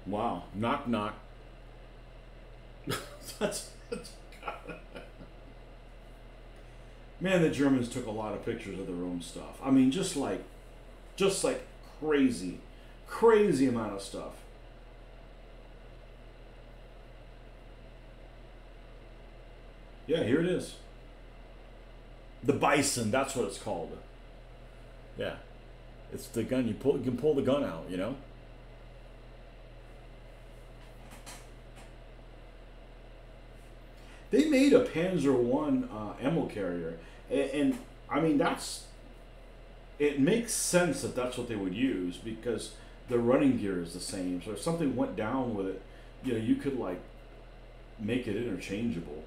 Wow. Knock, knock. that's Man, the Germans took a lot of pictures of their own stuff. I mean, just like crazy amount of stuff. Yeah, here it is. The Bison, that's what it's called. Yeah. It's the gun you can pull the gun out, you know? They made a Panzer One ammo carrier, and I mean it makes sense that that's what they would use because the running gear is the same. So if something went down with it, you know, you could like make it interchangeable.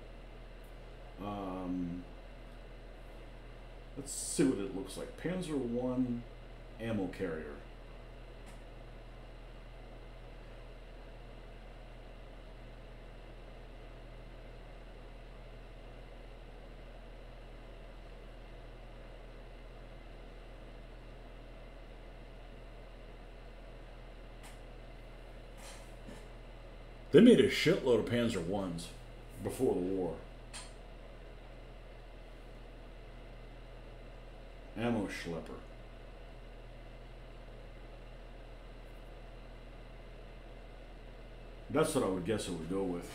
Let's see what it looks like. Panzer One ammo carrier. They made a shitload of Panzer Ones before the war. Ammo schlepper. That's what I would guess it would go with.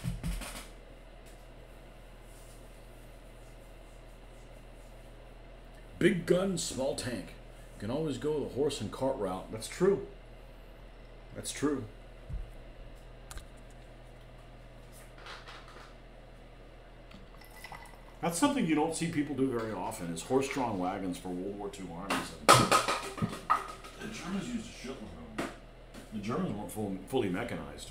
Big gun, small tank. You can always go the horse and cart route. That's true. That's true. That's something you don't see people do very often, is horse-drawn wagons for World War II armies. The Germans used a shitload of them. The Germans weren't fully mechanized.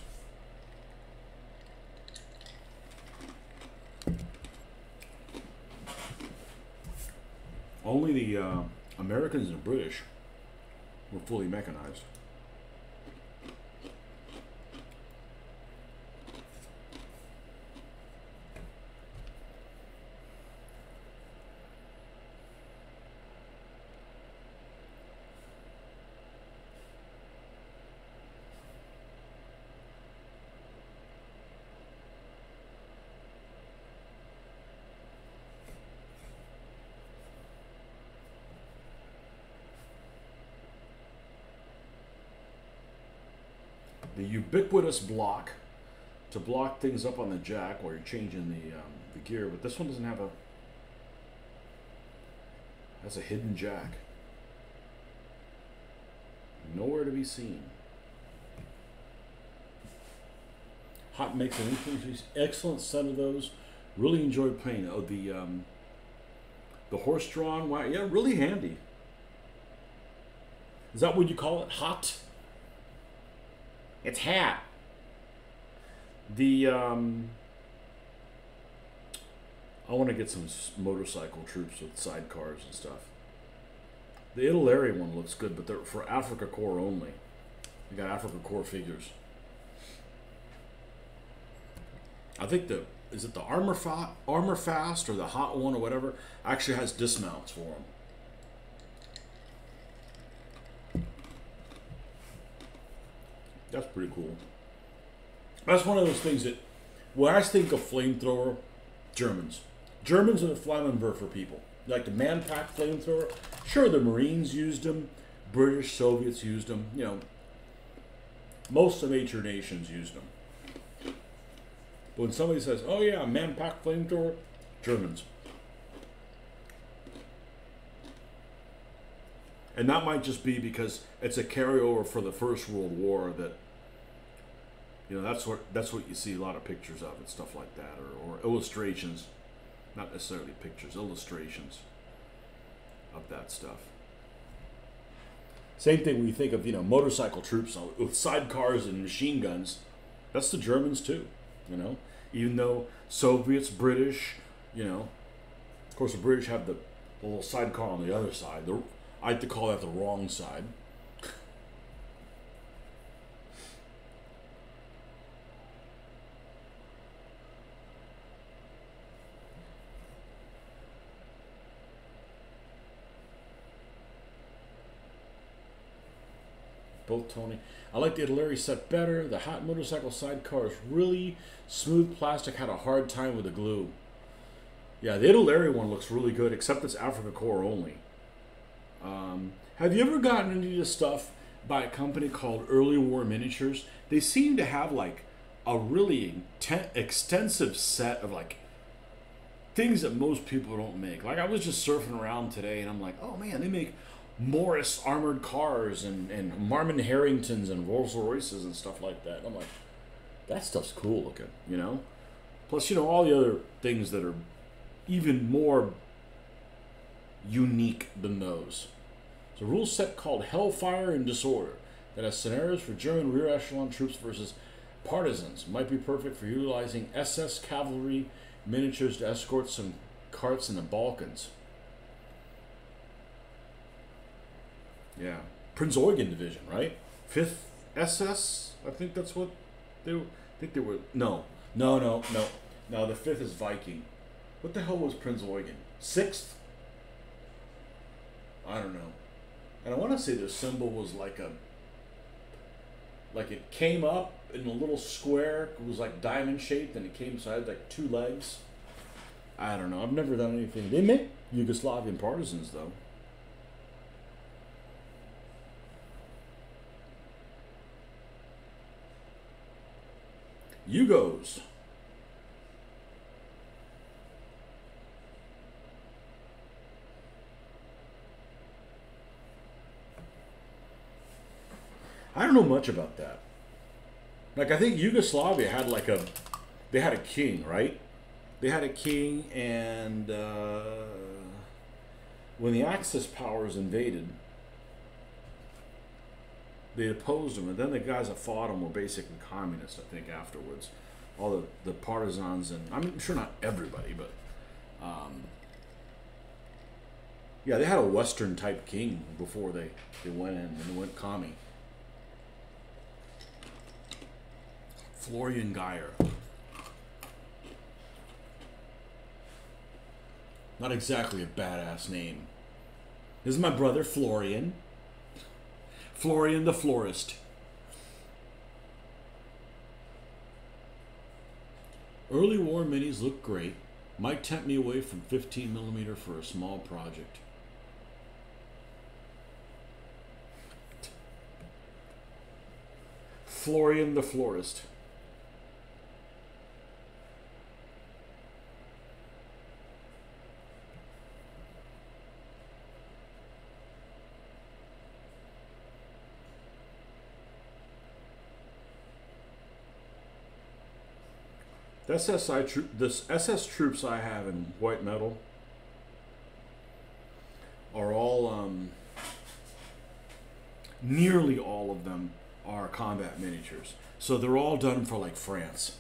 Only the Americans and British were fully mechanized. The ubiquitous block to block things up on the jack while you're changing the gear, but this one doesn't have a. Has a hidden jack. Nowhere to be seen. Hot makes an increase. Excellent set of those. Really enjoyed playing. Oh, the horse-drawn. Wow, yeah, really handy. Is that what you call it? Hot? It's hat. The I want to get some motorcycle troops with sidecars and stuff. The Italeri one looks good, but they're for Africa Core only. You got Africa Core figures. I think is it the Armor Fast or the Hot one or whatever actually has dismounts for them. That's pretty cool. That's one of those things that, when I think of flamethrower, Germans are the Flammenwerfer people. Like the man-pack flamethrower. Sure, the Marines used them. British, Soviets used them. You know, most of the major nations used them. But when somebody says, oh yeah, man-pack flamethrower, Germans. And that might just be because it's a carryover for the First World War that, you know, that's what you see a lot of pictures of and stuff like that, or illustrations, not necessarily pictures, illustrations of that stuff. Same thing when you think of, you know, motorcycle troops with sidecars and machine guns. That's the Germans too, you know. Even though Soviets, British, you know, of course the British have the little sidecar on the other side. I like to call that the wrong side. Both Tony. I like the Italeri set better. The Hot motorcycle sidecar is really smooth plastic. Had a hard time with the glue. Yeah, the Italeri one looks really good, except it's Africa Core only. Have you ever gotten into this stuff by a company called Early War Miniatures? They seem to have like a really extensive set of like things that most people don't make. Like I was just surfing around today and I'm like, oh man, they make Morris armored cars and Marmon Harringtons and Rolls Royces and stuff like that. I'm like, that stuff's cool looking, you know? Plus, you know, all the other things that are even more unique than those. It's a rule set called Hellfire and Disorder that has scenarios for German rear echelon troops versus partisans. Might be perfect for utilizing SS cavalry miniatures to escort some carts in the Balkans. Yeah. Prince Eugen Division, right? 5th SS? I think that's what they were. No, the 5th is Viking. What the hell was Prince Eugen? 6th? I don't know. And I want to say their symbol was like it came up in a little square. It was like diamond shaped, and it came inside like 2 legs. I don't know. I've never done anything. They make Yugoslavian partisans though. Yugos. I don't know much about that. Like, I think Yugoslavia had like they had a king, right? They had a king, and when the Axis powers invaded, they opposed them, and then the guys that fought them were basically communists, I think, afterwards. All the partisans, and I'm sure not everybody, but yeah, they had a Western type king before they went in and they went commie. Florian Geyer. Not exactly a badass name. This is my brother, Florian. Florian the Florist. Early war minis look great. Might tempt me away from 15mm for a small project. Florian the Florist. The SSI troop, this SS troops I have in white metal are all, nearly all of them are combat miniatures. So they're all done for like France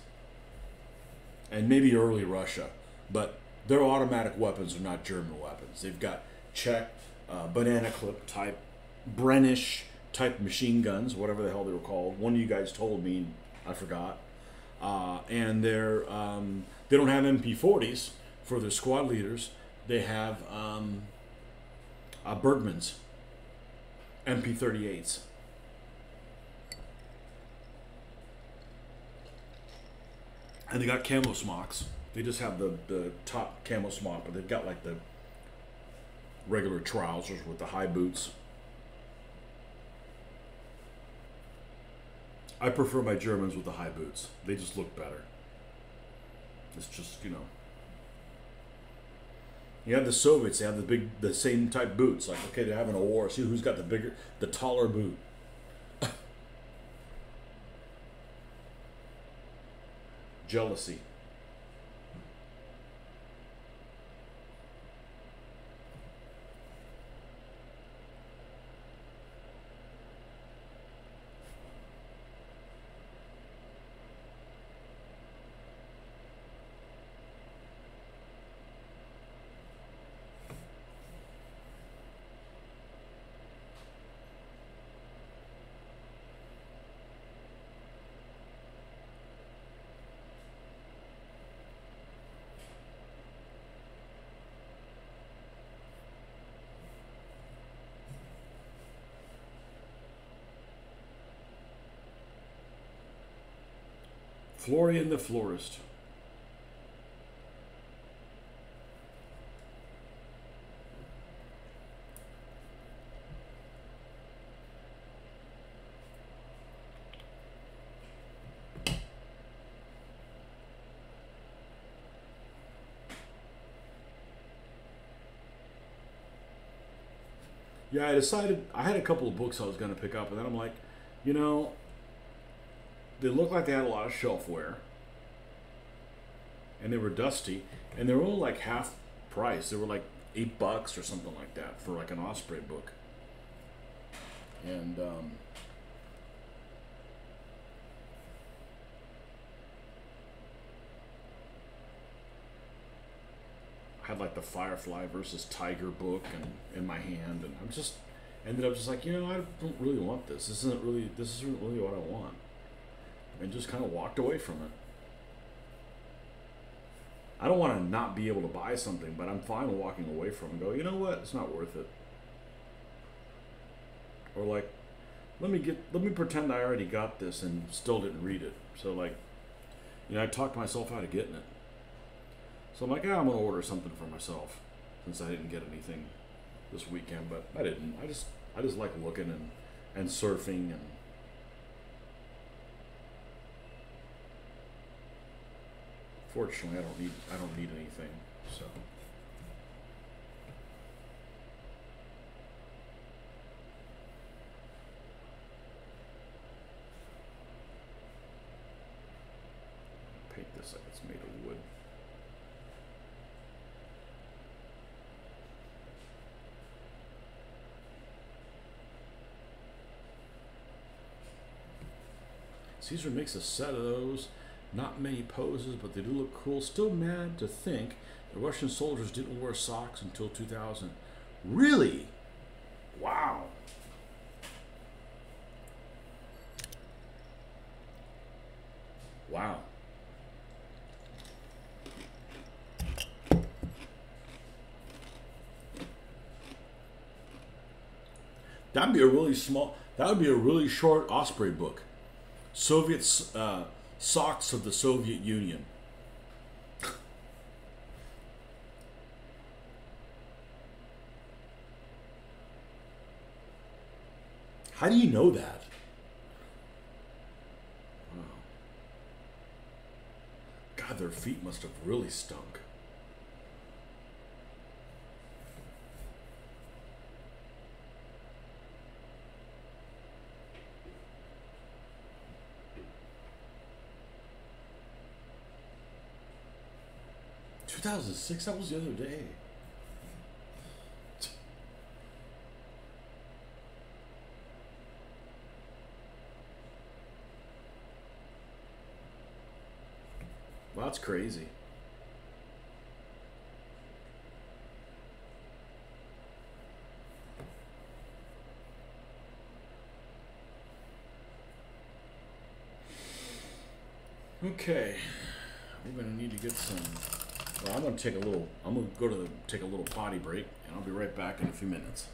and maybe early Russia, but their automatic weapons are not German weapons. They've got Czech, banana clip type, Brennish type machine guns, whatever the hell they were called. One of you guys told me, I forgot. And they don't have MP40s for their squad leaders. They have Bergmans, MP38s. And they got camo smocks. They just have the top camo smock, but they've got like the regular trousers with the high boots. I prefer my Germans with the high boots. They just look better. It's just, you know. You have the Soviets, they have the same type boots. Like, okay, they're having a war. See who's got the taller boot. Jealousy. Florian the Florist. Yeah, I decided, I had a couple of books I was going to pick up, and then I'm like, you know, they looked like they had a lot of shelfware, and they were dusty, and they were only like half price. They were like $8 or something like that for like an Osprey book. And I had like the Firefly versus Tiger book and in my hand, and I'm just ended up just like, you know, I don't really want this. This isn't really what I want. And just kind of walked away from it. I don't want to not be able to buy something, but I'm fine with walking away from it and go, you know what, it's not worth it. Or like, let me pretend I already got this and still didn't read it. So like, you know, I talked myself out of getting it. So I'm like, I'm gonna order something for myself since I didn't get anything this weekend, but I didn't. I just like looking and surfing and fortunately I don't need anything, so. Paint this like it's made of wood. Caesar makes a set of those. Not many poses, but they do look cool. Still mad to think the Russian soldiers didn't wear socks until 2000. Really? Wow. Wow. That'd be a really small, that would be a really short Osprey book. Soviet socks of the Soviet Union. How do you know that? Wow. God, their feet must have really stunk. 2006. That was the other day. Well, that's crazy. Okay, we're gonna need to get some. Well, I'm gonna take a little. I'm gonna go to take a little potty break, and I'll be right back in a few minutes.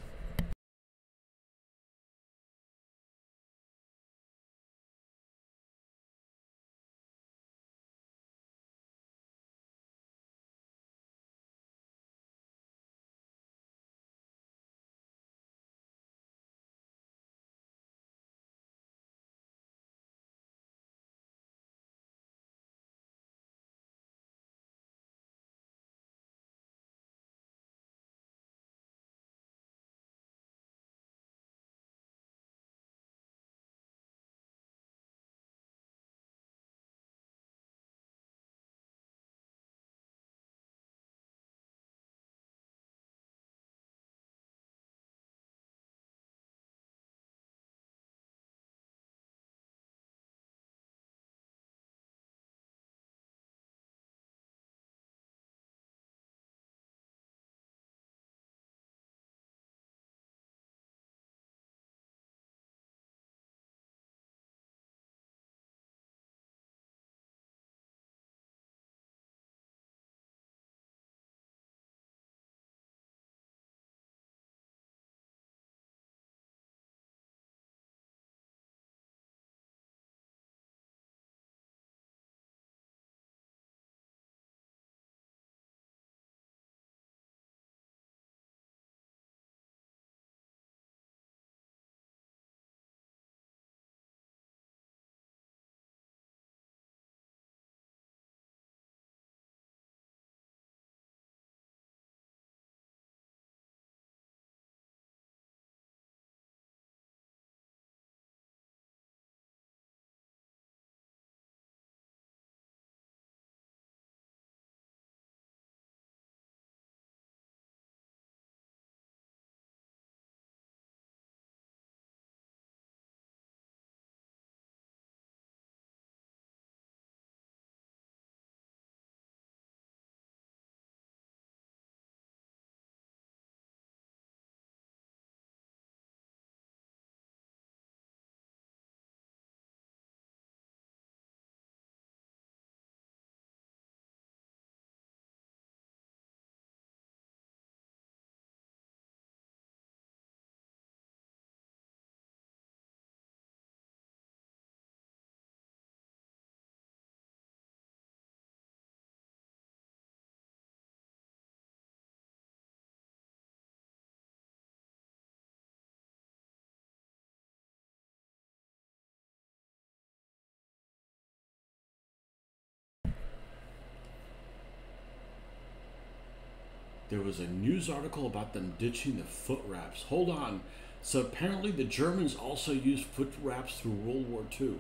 There was a news article about them ditching the foot wraps. Hold on. So apparently the Germans also used foot wraps through World War II.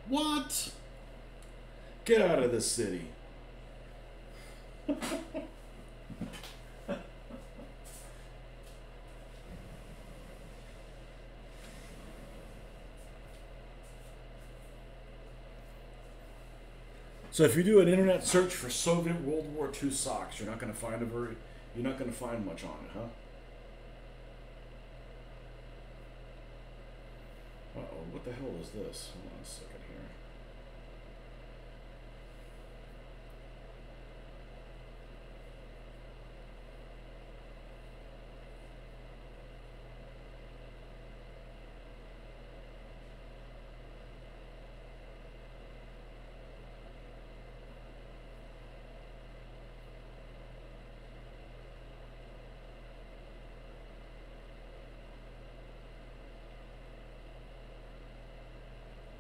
What? Get out of this city. So if you do an internet search for Soviet World War II socks, you're not going to find much on it, huh? Uh-oh, what the hell is this? Hold on a second here.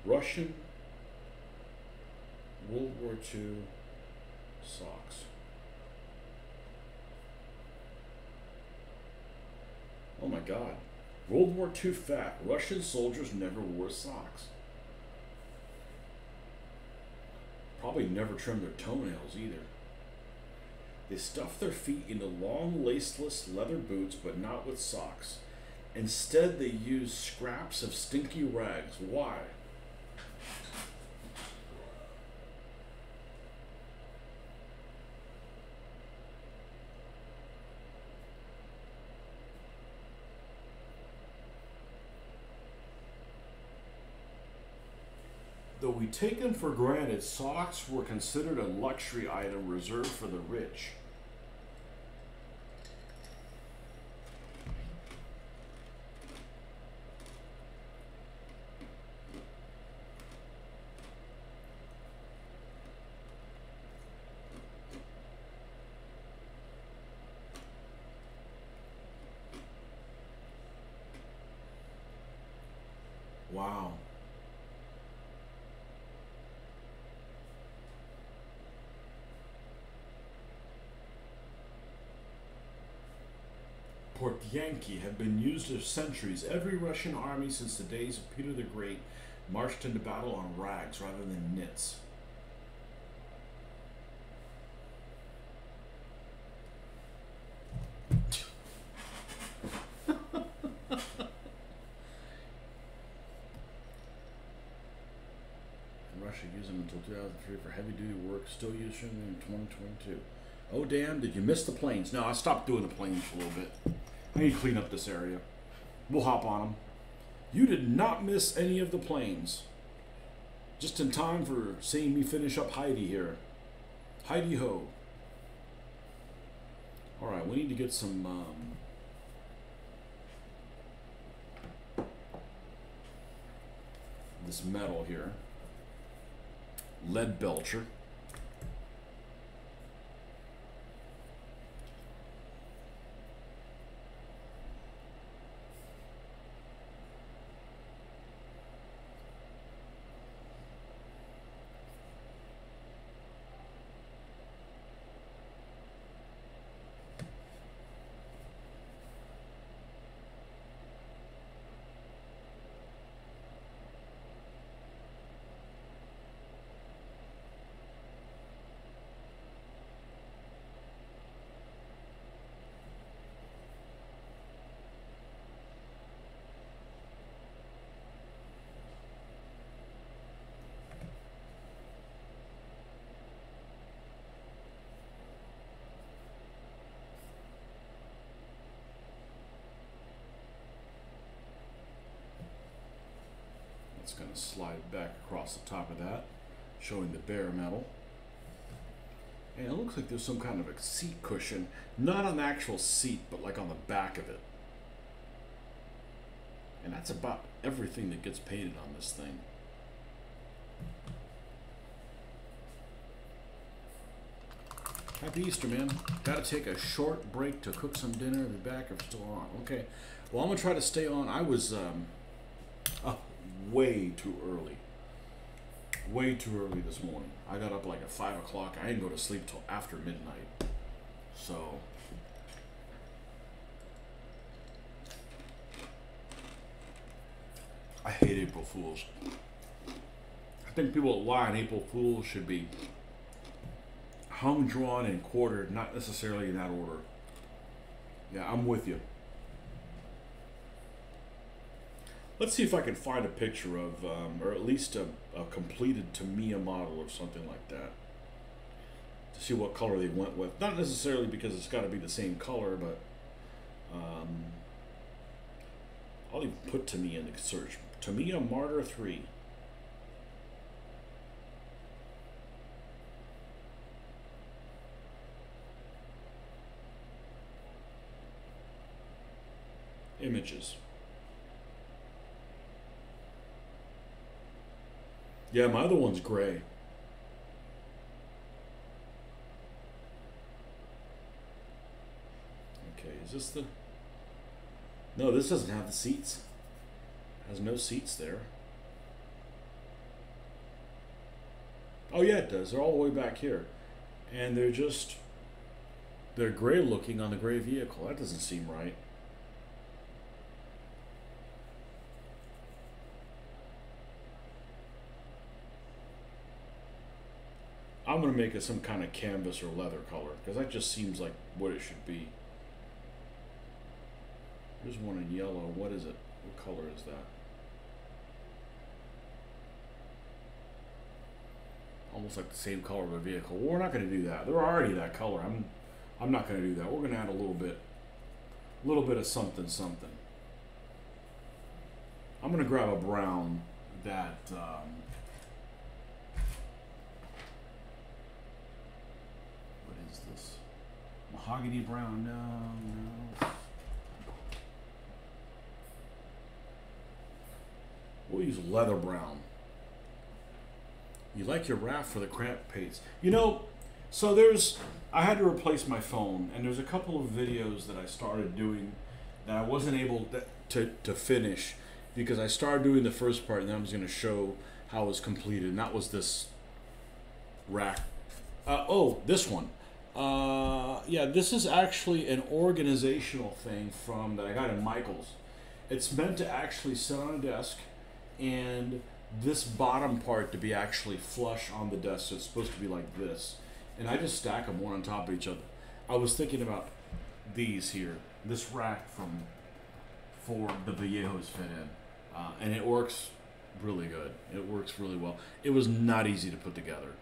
Russian World War II socks. Oh my God. World War II fact. Russian soldiers never wore socks. Probably never trimmed their toenails either. They stuff their feet into long, laceless leather boots, but not with socks. Instead, they use scraps of stinky rags. Why? Though we take them for granted, socks were considered a luxury item reserved for the rich. Wow. Portyanki have been used for centuries. Every Russian army since the days of Peter the Great marched into battle on rags rather than knits. Russia used them until 2003 for heavy-duty work, still used them in 2022. Oh, damn, did you miss the planes? No, I stopped doing the planes for a little bit. I need to clean up this area. We'll hop on them. You did not miss any of the planes. Just in time for seeing me finish up Heidi here. Heidi ho. Alright, we need to get some... this metal here. Lead belcher. It's going to slide back across the top of that, showing the bare metal. And it looks like there's some kind of a seat cushion, not on the actual seat, but like on the back of it. And that's about everything that gets painted on this thing. Happy Easter, man. Gotta take a short break to cook some dinner. Be back if still on. Okay. Well, I'm gonna try to stay on. I was up way too early. Way too early this morning. I got up like at 5 o'clock. I didn't go to sleep till after midnight. So I hate April Fools. I think people that lie on April Fools should be hung, drawn, and quartered, not necessarily in that order. Yeah, I'm with you. Let's see if I can find a picture of, or at least a completed Tamiya model or something like that. To see what color they went with. Not necessarily because it's got to be the same color, but I'll even put Tamiya in the search. Tamiya Martyr 3. Images. Yeah, my other one's gray. Okay, is this the... No, this doesn't have the seats. It has no seats there. Oh yeah, it does. They're all the way back here. And they're just... They're gray looking on the gray vehicle. That doesn't seem right. I'm gonna make it some kind of canvas or leather color because that just seems like what it should be. There's one in yellow. What is it? What color is that? Almost like the same color of a vehicle. Well, we're not going to do that. They're already that color. I'm not going to do that. We're going to add a little bit of something. I'm going to grab a brown that what is this? Mahogany brown? No. We'll use leather brown. You like your raft for the craft paints. You know, so I had to replace my phone, and there's a couple of videos that I started doing that I wasn't able to finish because I started doing the first part, and then I was going to show how it was completed, and that was this rack. This one. Yeah, this is actually an organizational thing that I got in Michael's. It's meant to actually sit on a desk, and this bottom part to be actually flush on the desk, so it's supposed to be like this. And I just stack them one on top of each other. I was thinking about these here, this rack for the Vallejos fit in, and it works really good. It works really well. It was not easy to put together.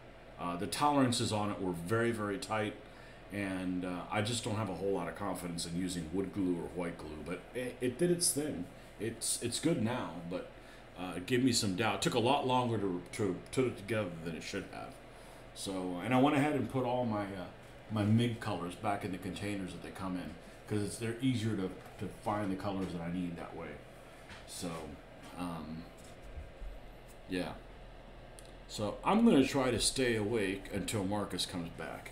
The tolerances on it were very, very tight, and I just don't have a whole lot of confidence in using wood glue or white glue, but it did its thing. It's good now, but it gave me some doubt. It took a lot longer to put it together than it should have. So, and I went ahead and put all my MIG colors back in the containers that they come in because they're easier to find the colors that I need that way. So, yeah. So I'm going to try to stay awake until Marcus comes back.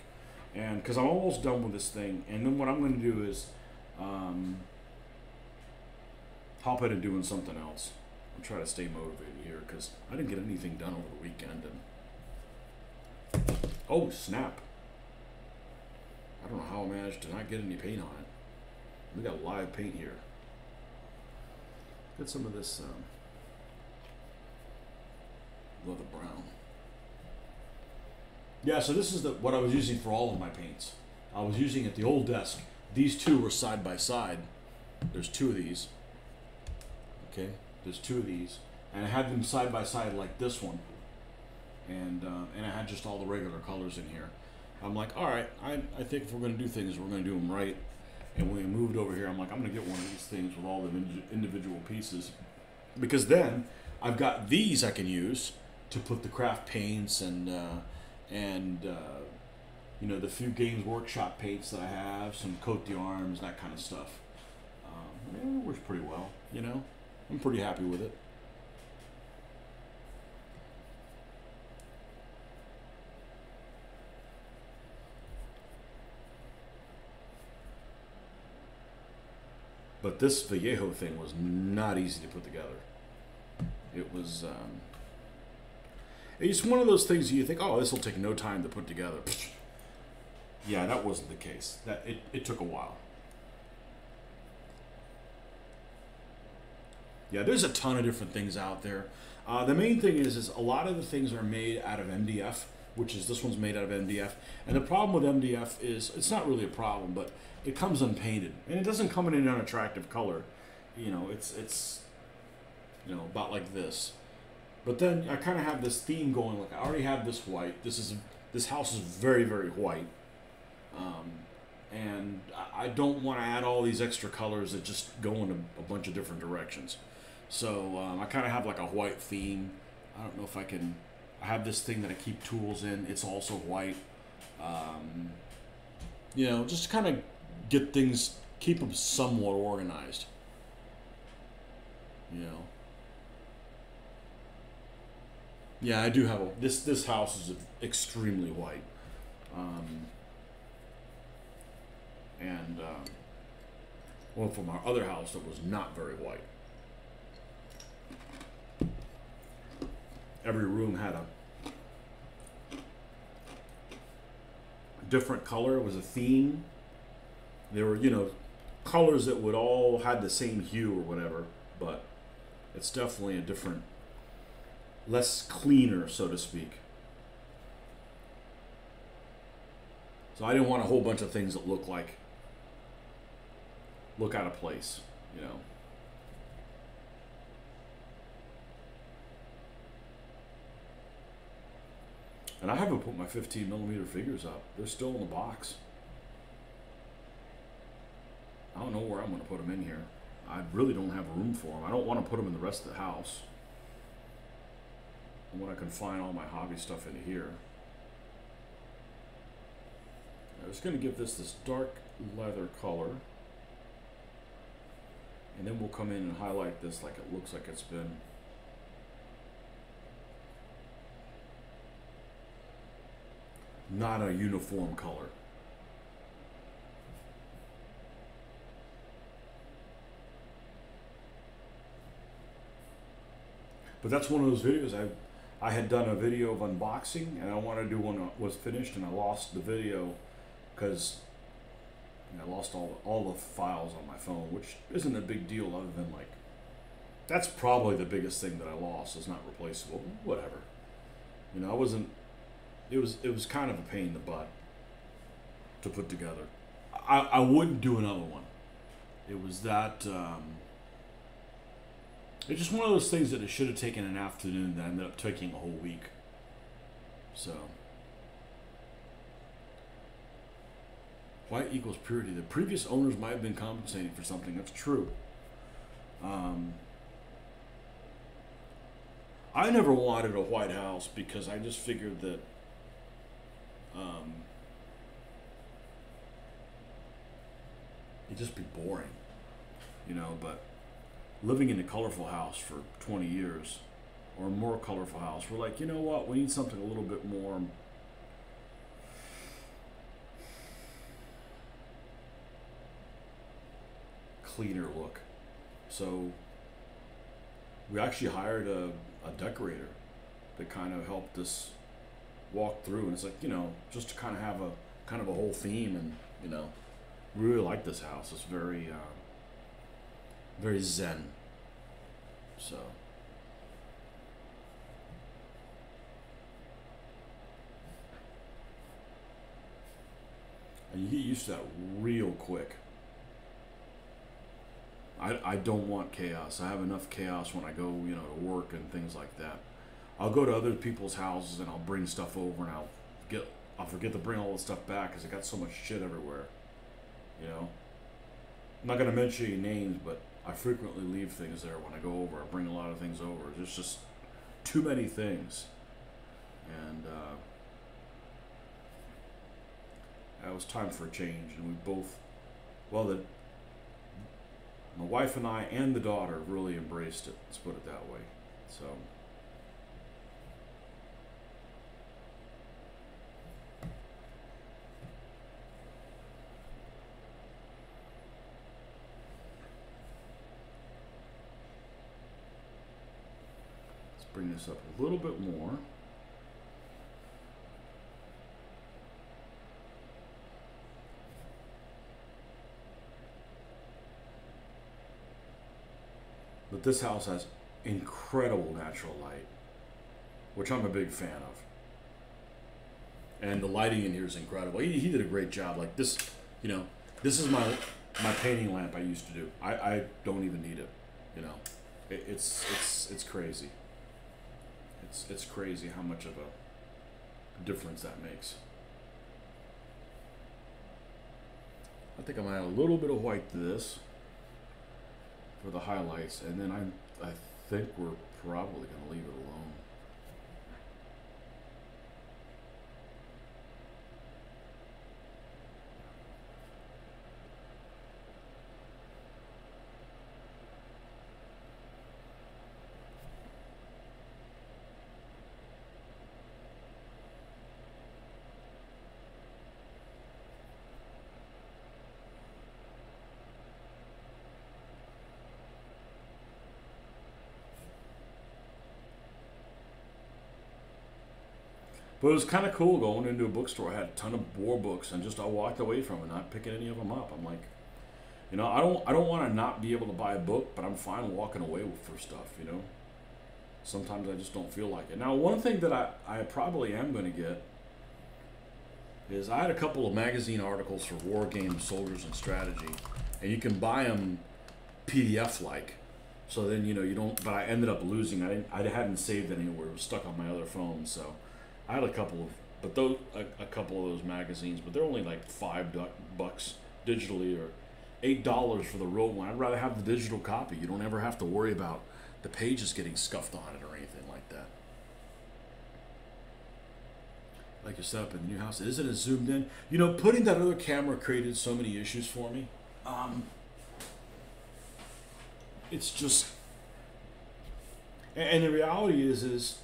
And because I'm almost done with this thing. And then what I'm going to do is hop in and doing something else. I'm trying to stay motivated here because I didn't get anything done over the weekend. And oh, snap. I don't know how I managed to not get any paint on it. We got live paint here. Get some of this leather brown. Yeah, so this is what I was using for all of my paints. I was using at the old desk. These two were side by side. There's two of these. Okay, there's two of these, and I had them side by side like this one, and I had just all the regular colors in here. I'm like, all right, I think if we're going to do things, we're going to do them right. And when we moved over here, I'm like, I'm going to get one of these things with all the individual pieces, because then I've got these I can use to put the craft paints and you know, the few Games Workshop paints that I have, some coat d'armes, that kind of stuff. It works pretty well, you know. I'm pretty happy with it. But this Vallejo thing was not easy to put together. It was, it's one of those things you think, oh, this will take no time to put together. Yeah, that wasn't the case. It took a while. Yeah, there's a ton of different things out there. The main thing is a lot of the things are made out of MDF, which is this one's made out of MDF. And the problem with MDF is, it's not really a problem, but it comes unpainted. And it doesn't come in an unattractive color. You know, it's you know, about like this. But then I kind of have this theme going. Like, I already have this white. This house is very, very white. And I don't want to add all these extra colors that just go in a bunch of different directions. So I kind of have like a white theme. I don't know if I can. I have this thing that I keep tools in. It's also white. You know, just kind of get things, keep them somewhat organized. You know. Yeah, I do have this house is extremely white. And one from our other house that was not very white. Every room had a different color. It was a theme. There were, you know, colors that would all had the same hue or whatever, but it's definitely a different, less cleaner, so to speak. So I didn't want a whole bunch of things that look out of place, you know. And I haven't put my 15mm figures up. They're still in the box. I don't know where I'm going to put them in here. I really don't have room for them. I don't want to put them in the rest of the house. I want to confine all my hobby stuff into here. I was going to give this dark leather color. And then we'll come in and highlight this like it looks like it's been not a uniform color. But that's one of those videos I had done a video of unboxing, and I wanted to do one that was finished, and I lost the video because I lost all the files on my phone, which isn't a big deal other than like, that's probably the biggest thing that I lost. Is not replaceable. Whatever. You know, it was kind of a pain in the butt to put together. I wouldn't do another one. It was that, it's just one of those things that it should have taken an afternoon that ended up taking a whole week. So. White equals purity. The previous owners might have been compensating for something. That's true. I never wanted a white house because I just figured that it'd just be boring, you know. But living in a colorful house for 20 years or a more colorful house, we're like, you know what? We need something a little bit more cleaner look. So we actually hired a decorator that kind of helped us walk through, and it's like, you know, just to kind of have a whole theme, and you know, we really like this house. It's very very zen. So and you get used to that real quick. I don't want chaos. I have enough chaos when I go, you know, to work and things like that. I'll go to other people's houses and I'll bring stuff over, and I'll forget to bring all the stuff back because I got so much shit everywhere. You know, I'm not gonna mention any names, but I frequently leave things there when I go over. I bring a lot of things over. There's just too many things, and it was time for a change. And we both, my wife and I and the daughter really embraced it. Let's put it that way. So. Let's bring this up a little bit more. But this house has incredible natural light, which I'm a big fan of. And the lighting in here is incredible. He did a great job. Like this, you know, this is my painting lamp I used to do. I don't even need it, you know. It's crazy. It's crazy how much of a difference that makes. I think I'm gonna add a little bit of white to this for the highlights, and then I think we're probably going to leave it alone. But it was kind of cool going into a bookstore. I had a ton of war books, and just I walked away from it, not picking any of them up. I'm like, you know, I don't want to not be able to buy a book, but I'm fine walking away for stuff, you know. Sometimes I just don't feel like it. Now, one thing that I probably am going to get is I had a couple of magazine articles for War Games, Soldiers, and Strategy, and you can buy them PDF like. So then you don't. But I ended up losing. I hadn't saved anywhere. It was stuck on my other phone. So I had a couple of, but those a couple of those magazines. But they're only like $5 digitally or $8 for the real one. I'd rather have the digital copy. You don't ever have to worry about the pages getting scuffed on it or anything like that. Like your setup in the new house, isn't it zoomed in? Putting that other camera created so many issues for me. It's just, and the reality is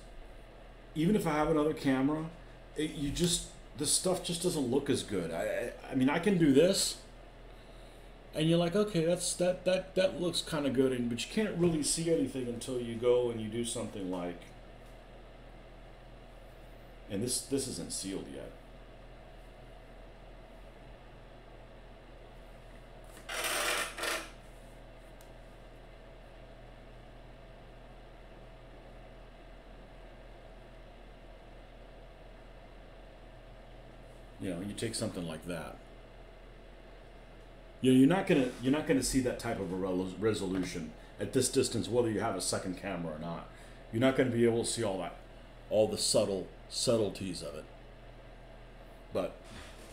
even if I have another camera, the stuff just doesn't look as good. I mean, I can do this, and you're like, okay, that looks kind of good, but you can't really see anything until you go and you do something like, and this isn't sealed yet. You take something like that. You're not gonna see that type of a resolution at this distance, whether you have a second camera or not. You're not gonna be able to see all the subtleties of it. But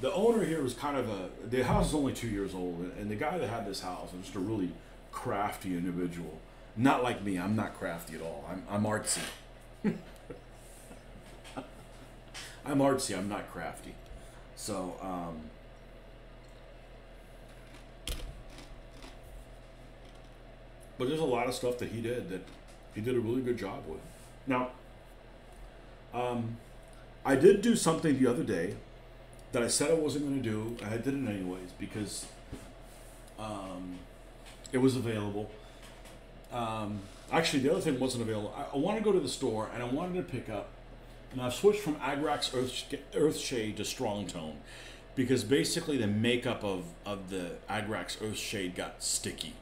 the owner here was the house is only 2 years old, and the guy that had this house was just a really crafty individual. Not like me. I'm not crafty at all. I'm artsy. I'm artsy. I'm not crafty. So, but there's a lot of stuff that he did a really good job with. Now, I did do something the other day that I said I wasn't going to do, and I did it anyways because it was available. Actually, the other thing wasn't available. I wanted to go to the store, and I wanted to pick up, and I've switched from Agrax Earthshade to Strong Tone because basically the makeup of the Agrax Earthshade got sticky.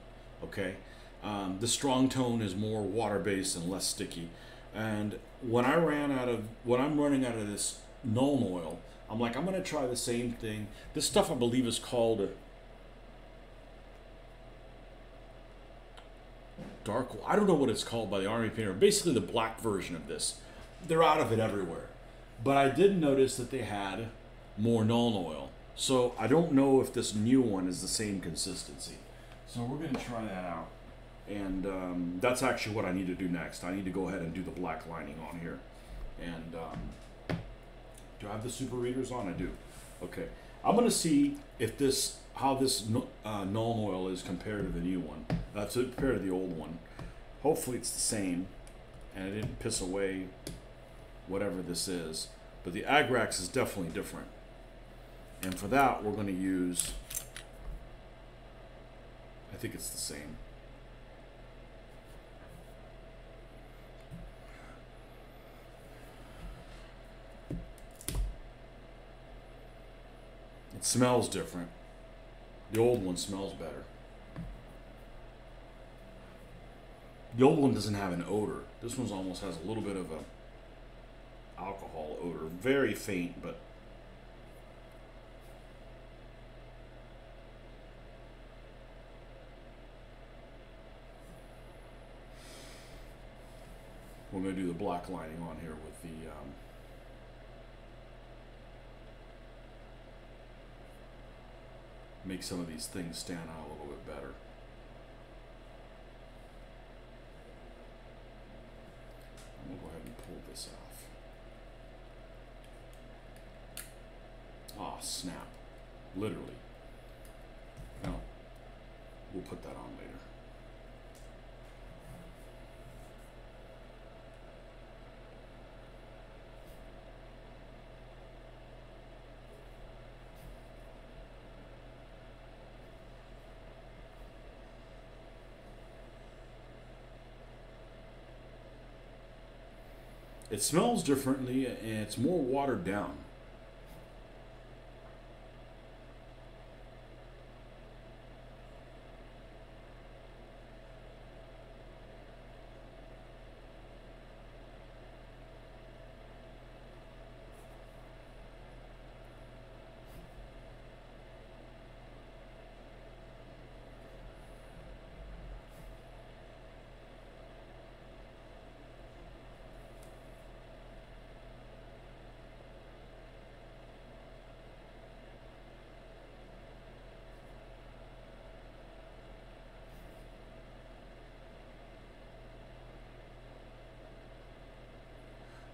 Okay, the Strong Tone is more water-based and less sticky. And when I'm running out of this Nuln Oil, I'm like, I'm gonna try the same thing. This stuff I believe is called Dark. I don't know what it's called by the Army Painter. Basically, the black version of this. They're out of it everywhere. But I did notice that they had more Nuln Oil. So I don't know if this new one is the same consistency. So we're going to try that out. And that's actually what I need to do next. I need to go ahead and do the black lining on here. And do I have the super readers on? I do. Okay. I'm going to see if how this Nuln Oil is compared to the new one. Compared to the old one. Hopefully it's the same. And it didn't piss away whatever this is, but the Agrax is definitely different. And for that, we're going to use, I think it's the same. It smells different. The old one smells better. The old one doesn't have an odor. This one almost has a little bit of a alcohol odor, very faint, but we're going to do the black lining on here with the make some of these things stand out a little bit better. I'm going to go ahead and pull this off. Oh, snap. Literally. No. We'll put that on later. It smells differently and it's more watered down.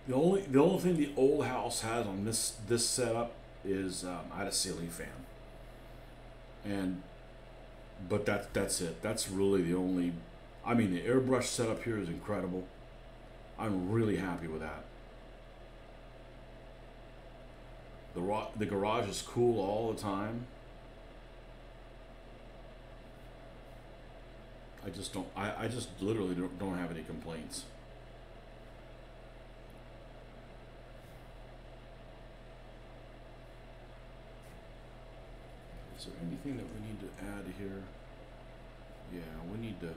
The only thing the old house has on this setup is I had a ceiling fan, and but that's it. That's really the only. I mean, the airbrush setup here is incredible. I'm really happy with that. The garage is cool all the time. I just don't. I just literally don't have any complaints. Is there anything that we need to add here? Yeah, we need to.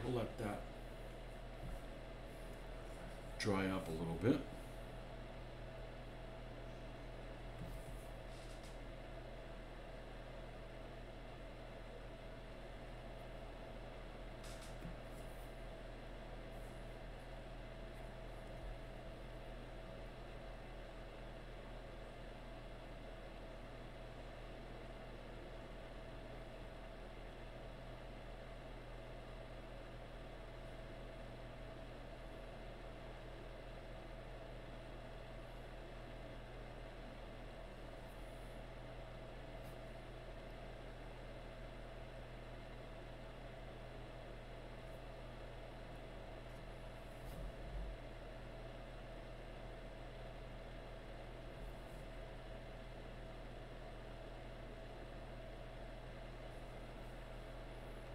We'll let that dry up a little bit.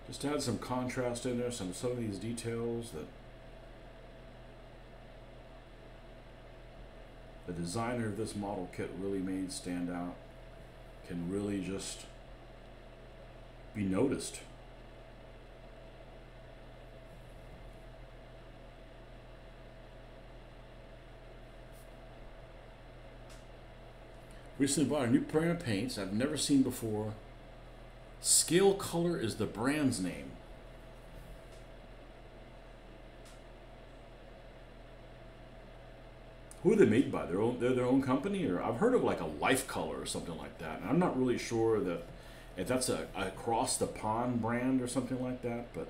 Just add some contrast in there, some of these details that the designer of this model kit really made stand out, can really just be noticed. Recently bought a new brand of paints I've never seen before. Scale Color is the brand's name. Who are they made by? They're their own company, or I've heard of like a Life Color or something like that. And I'm not really sure that if that's a across the pond brand or something like that. But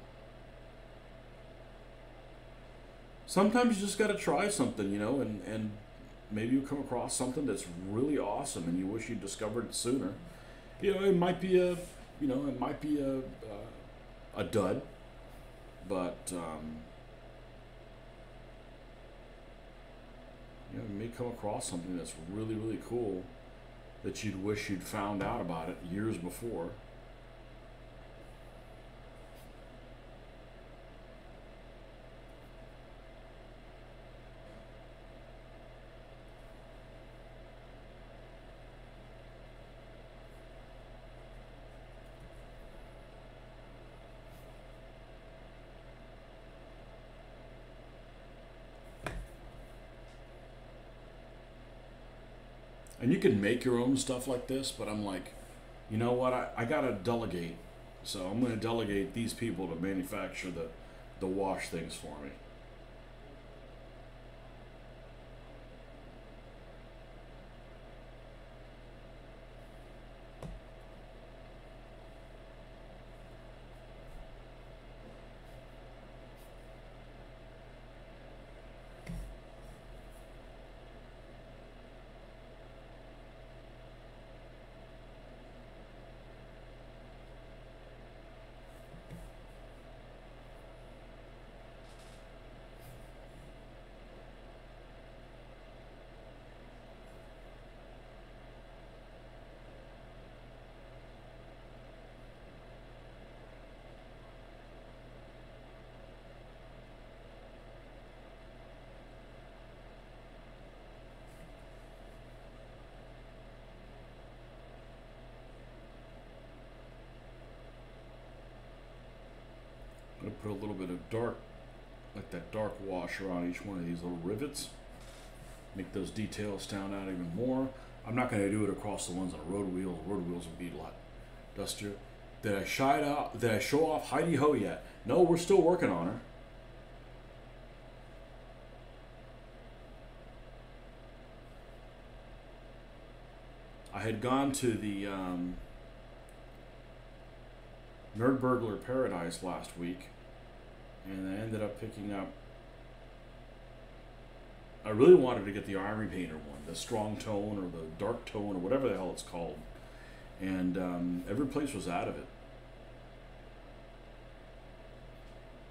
sometimes you just got to try something, you know, and maybe you come across something that's really awesome and you wish you discovered it sooner. You know, it might be a a dud, but you know, you may come across something that's really, really cool that you'd wish you'd found out about it years before. And you can make your own stuff like this, but I'm like, you know what? I gotta delegate. So I'm gonna delegate these people to manufacture the wash things for me. I'm gonna put a little bit of dark like that dark wash around each one of these little rivets. Make those details stand out even more. I'm not going to do it across the ones on the road wheels. Road wheels would be a lot dustier. Did I show off Heidi Ho yet? No, we're still working on her. I had gone to the Nerdburglar Paradise last week, and I ended up picking up. I really wanted to get the Army Painter one, the strong tone or the dark tone or whatever the hell it's called, and every place was out of it.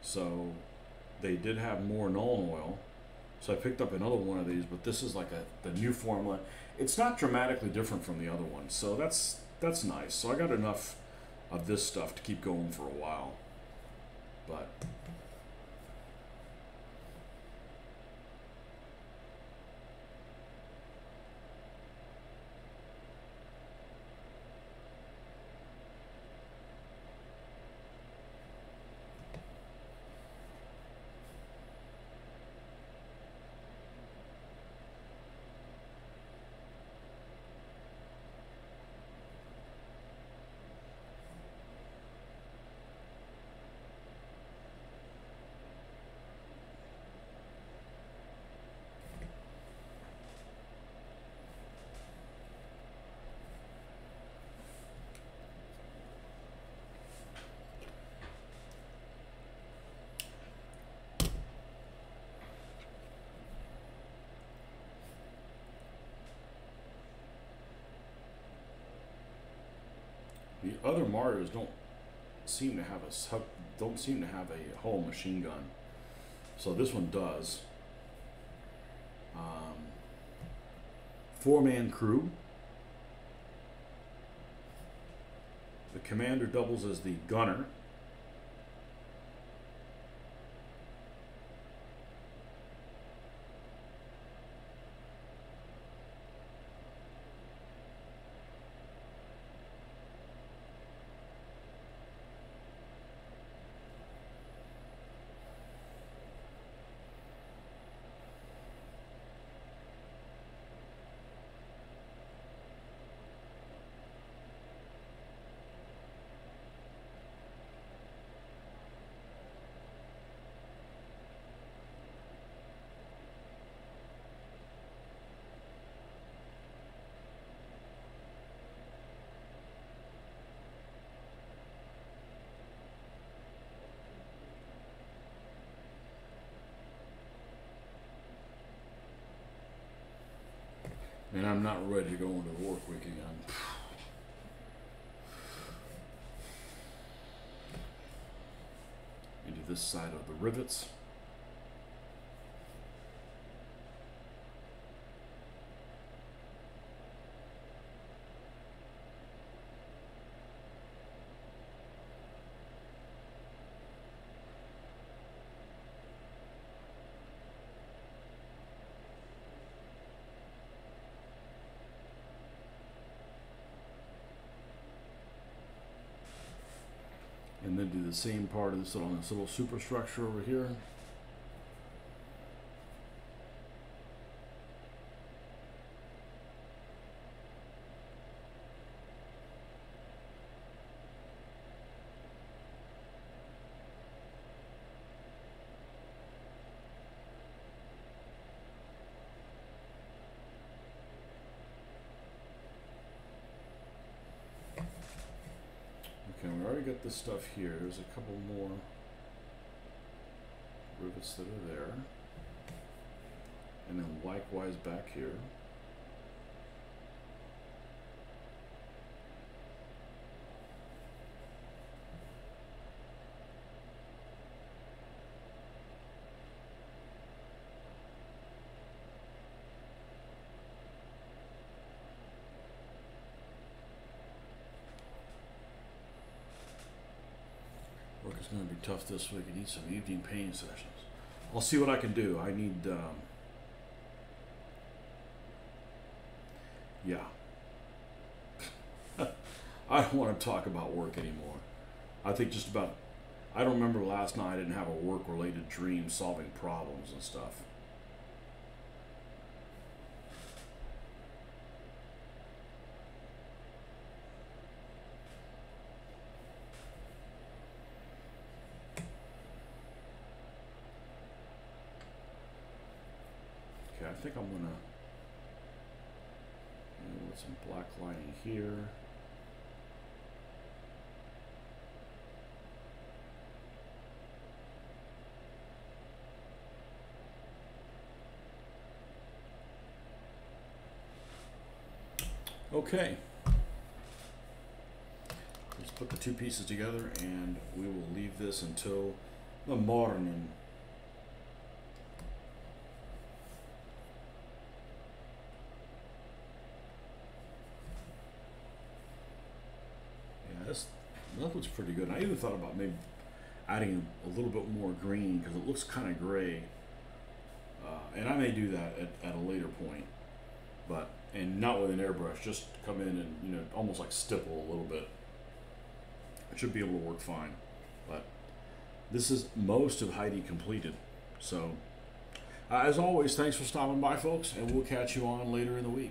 So they did have more Nuln Oil, so I picked up another one of these. But this is like the new formula. It's not dramatically different from the other one, so that's nice. So I got enough of this stuff to keep going for a while, but. The other Marios don't seem to have a whole machine gun, so this one does. 4-man crew. The commander doubles as the gunner. And I'm not ready to go into work week again. Into this side of the rivets. And then do the same part of this little superstructure over here. Okay, we already got this stuff here. There's a couple more rivets that are there. And then likewise back here. Work is going to be tough this week. I need some evening painting sessions. I'll see what I can do. I need, yeah. I don't want to talk about work anymore. I think just about I don't remember last night I didn't have a work-related dream solving problems and stuff. Okay, I think I'm gonna with some black lining here. Okay. Let's put the two pieces together and we will leave this until the morning. Yeah, that looks pretty good. I even thought about maybe adding a little bit more green because it looks kind of gray. And I may do that at a later point, and not with an airbrush, just come in and, you know, almost like stipple a little bit. It should be able to work fine. But this is most of Heidi completed. So, as always, thanks for stopping by, folks, and we'll catch you on later in the week.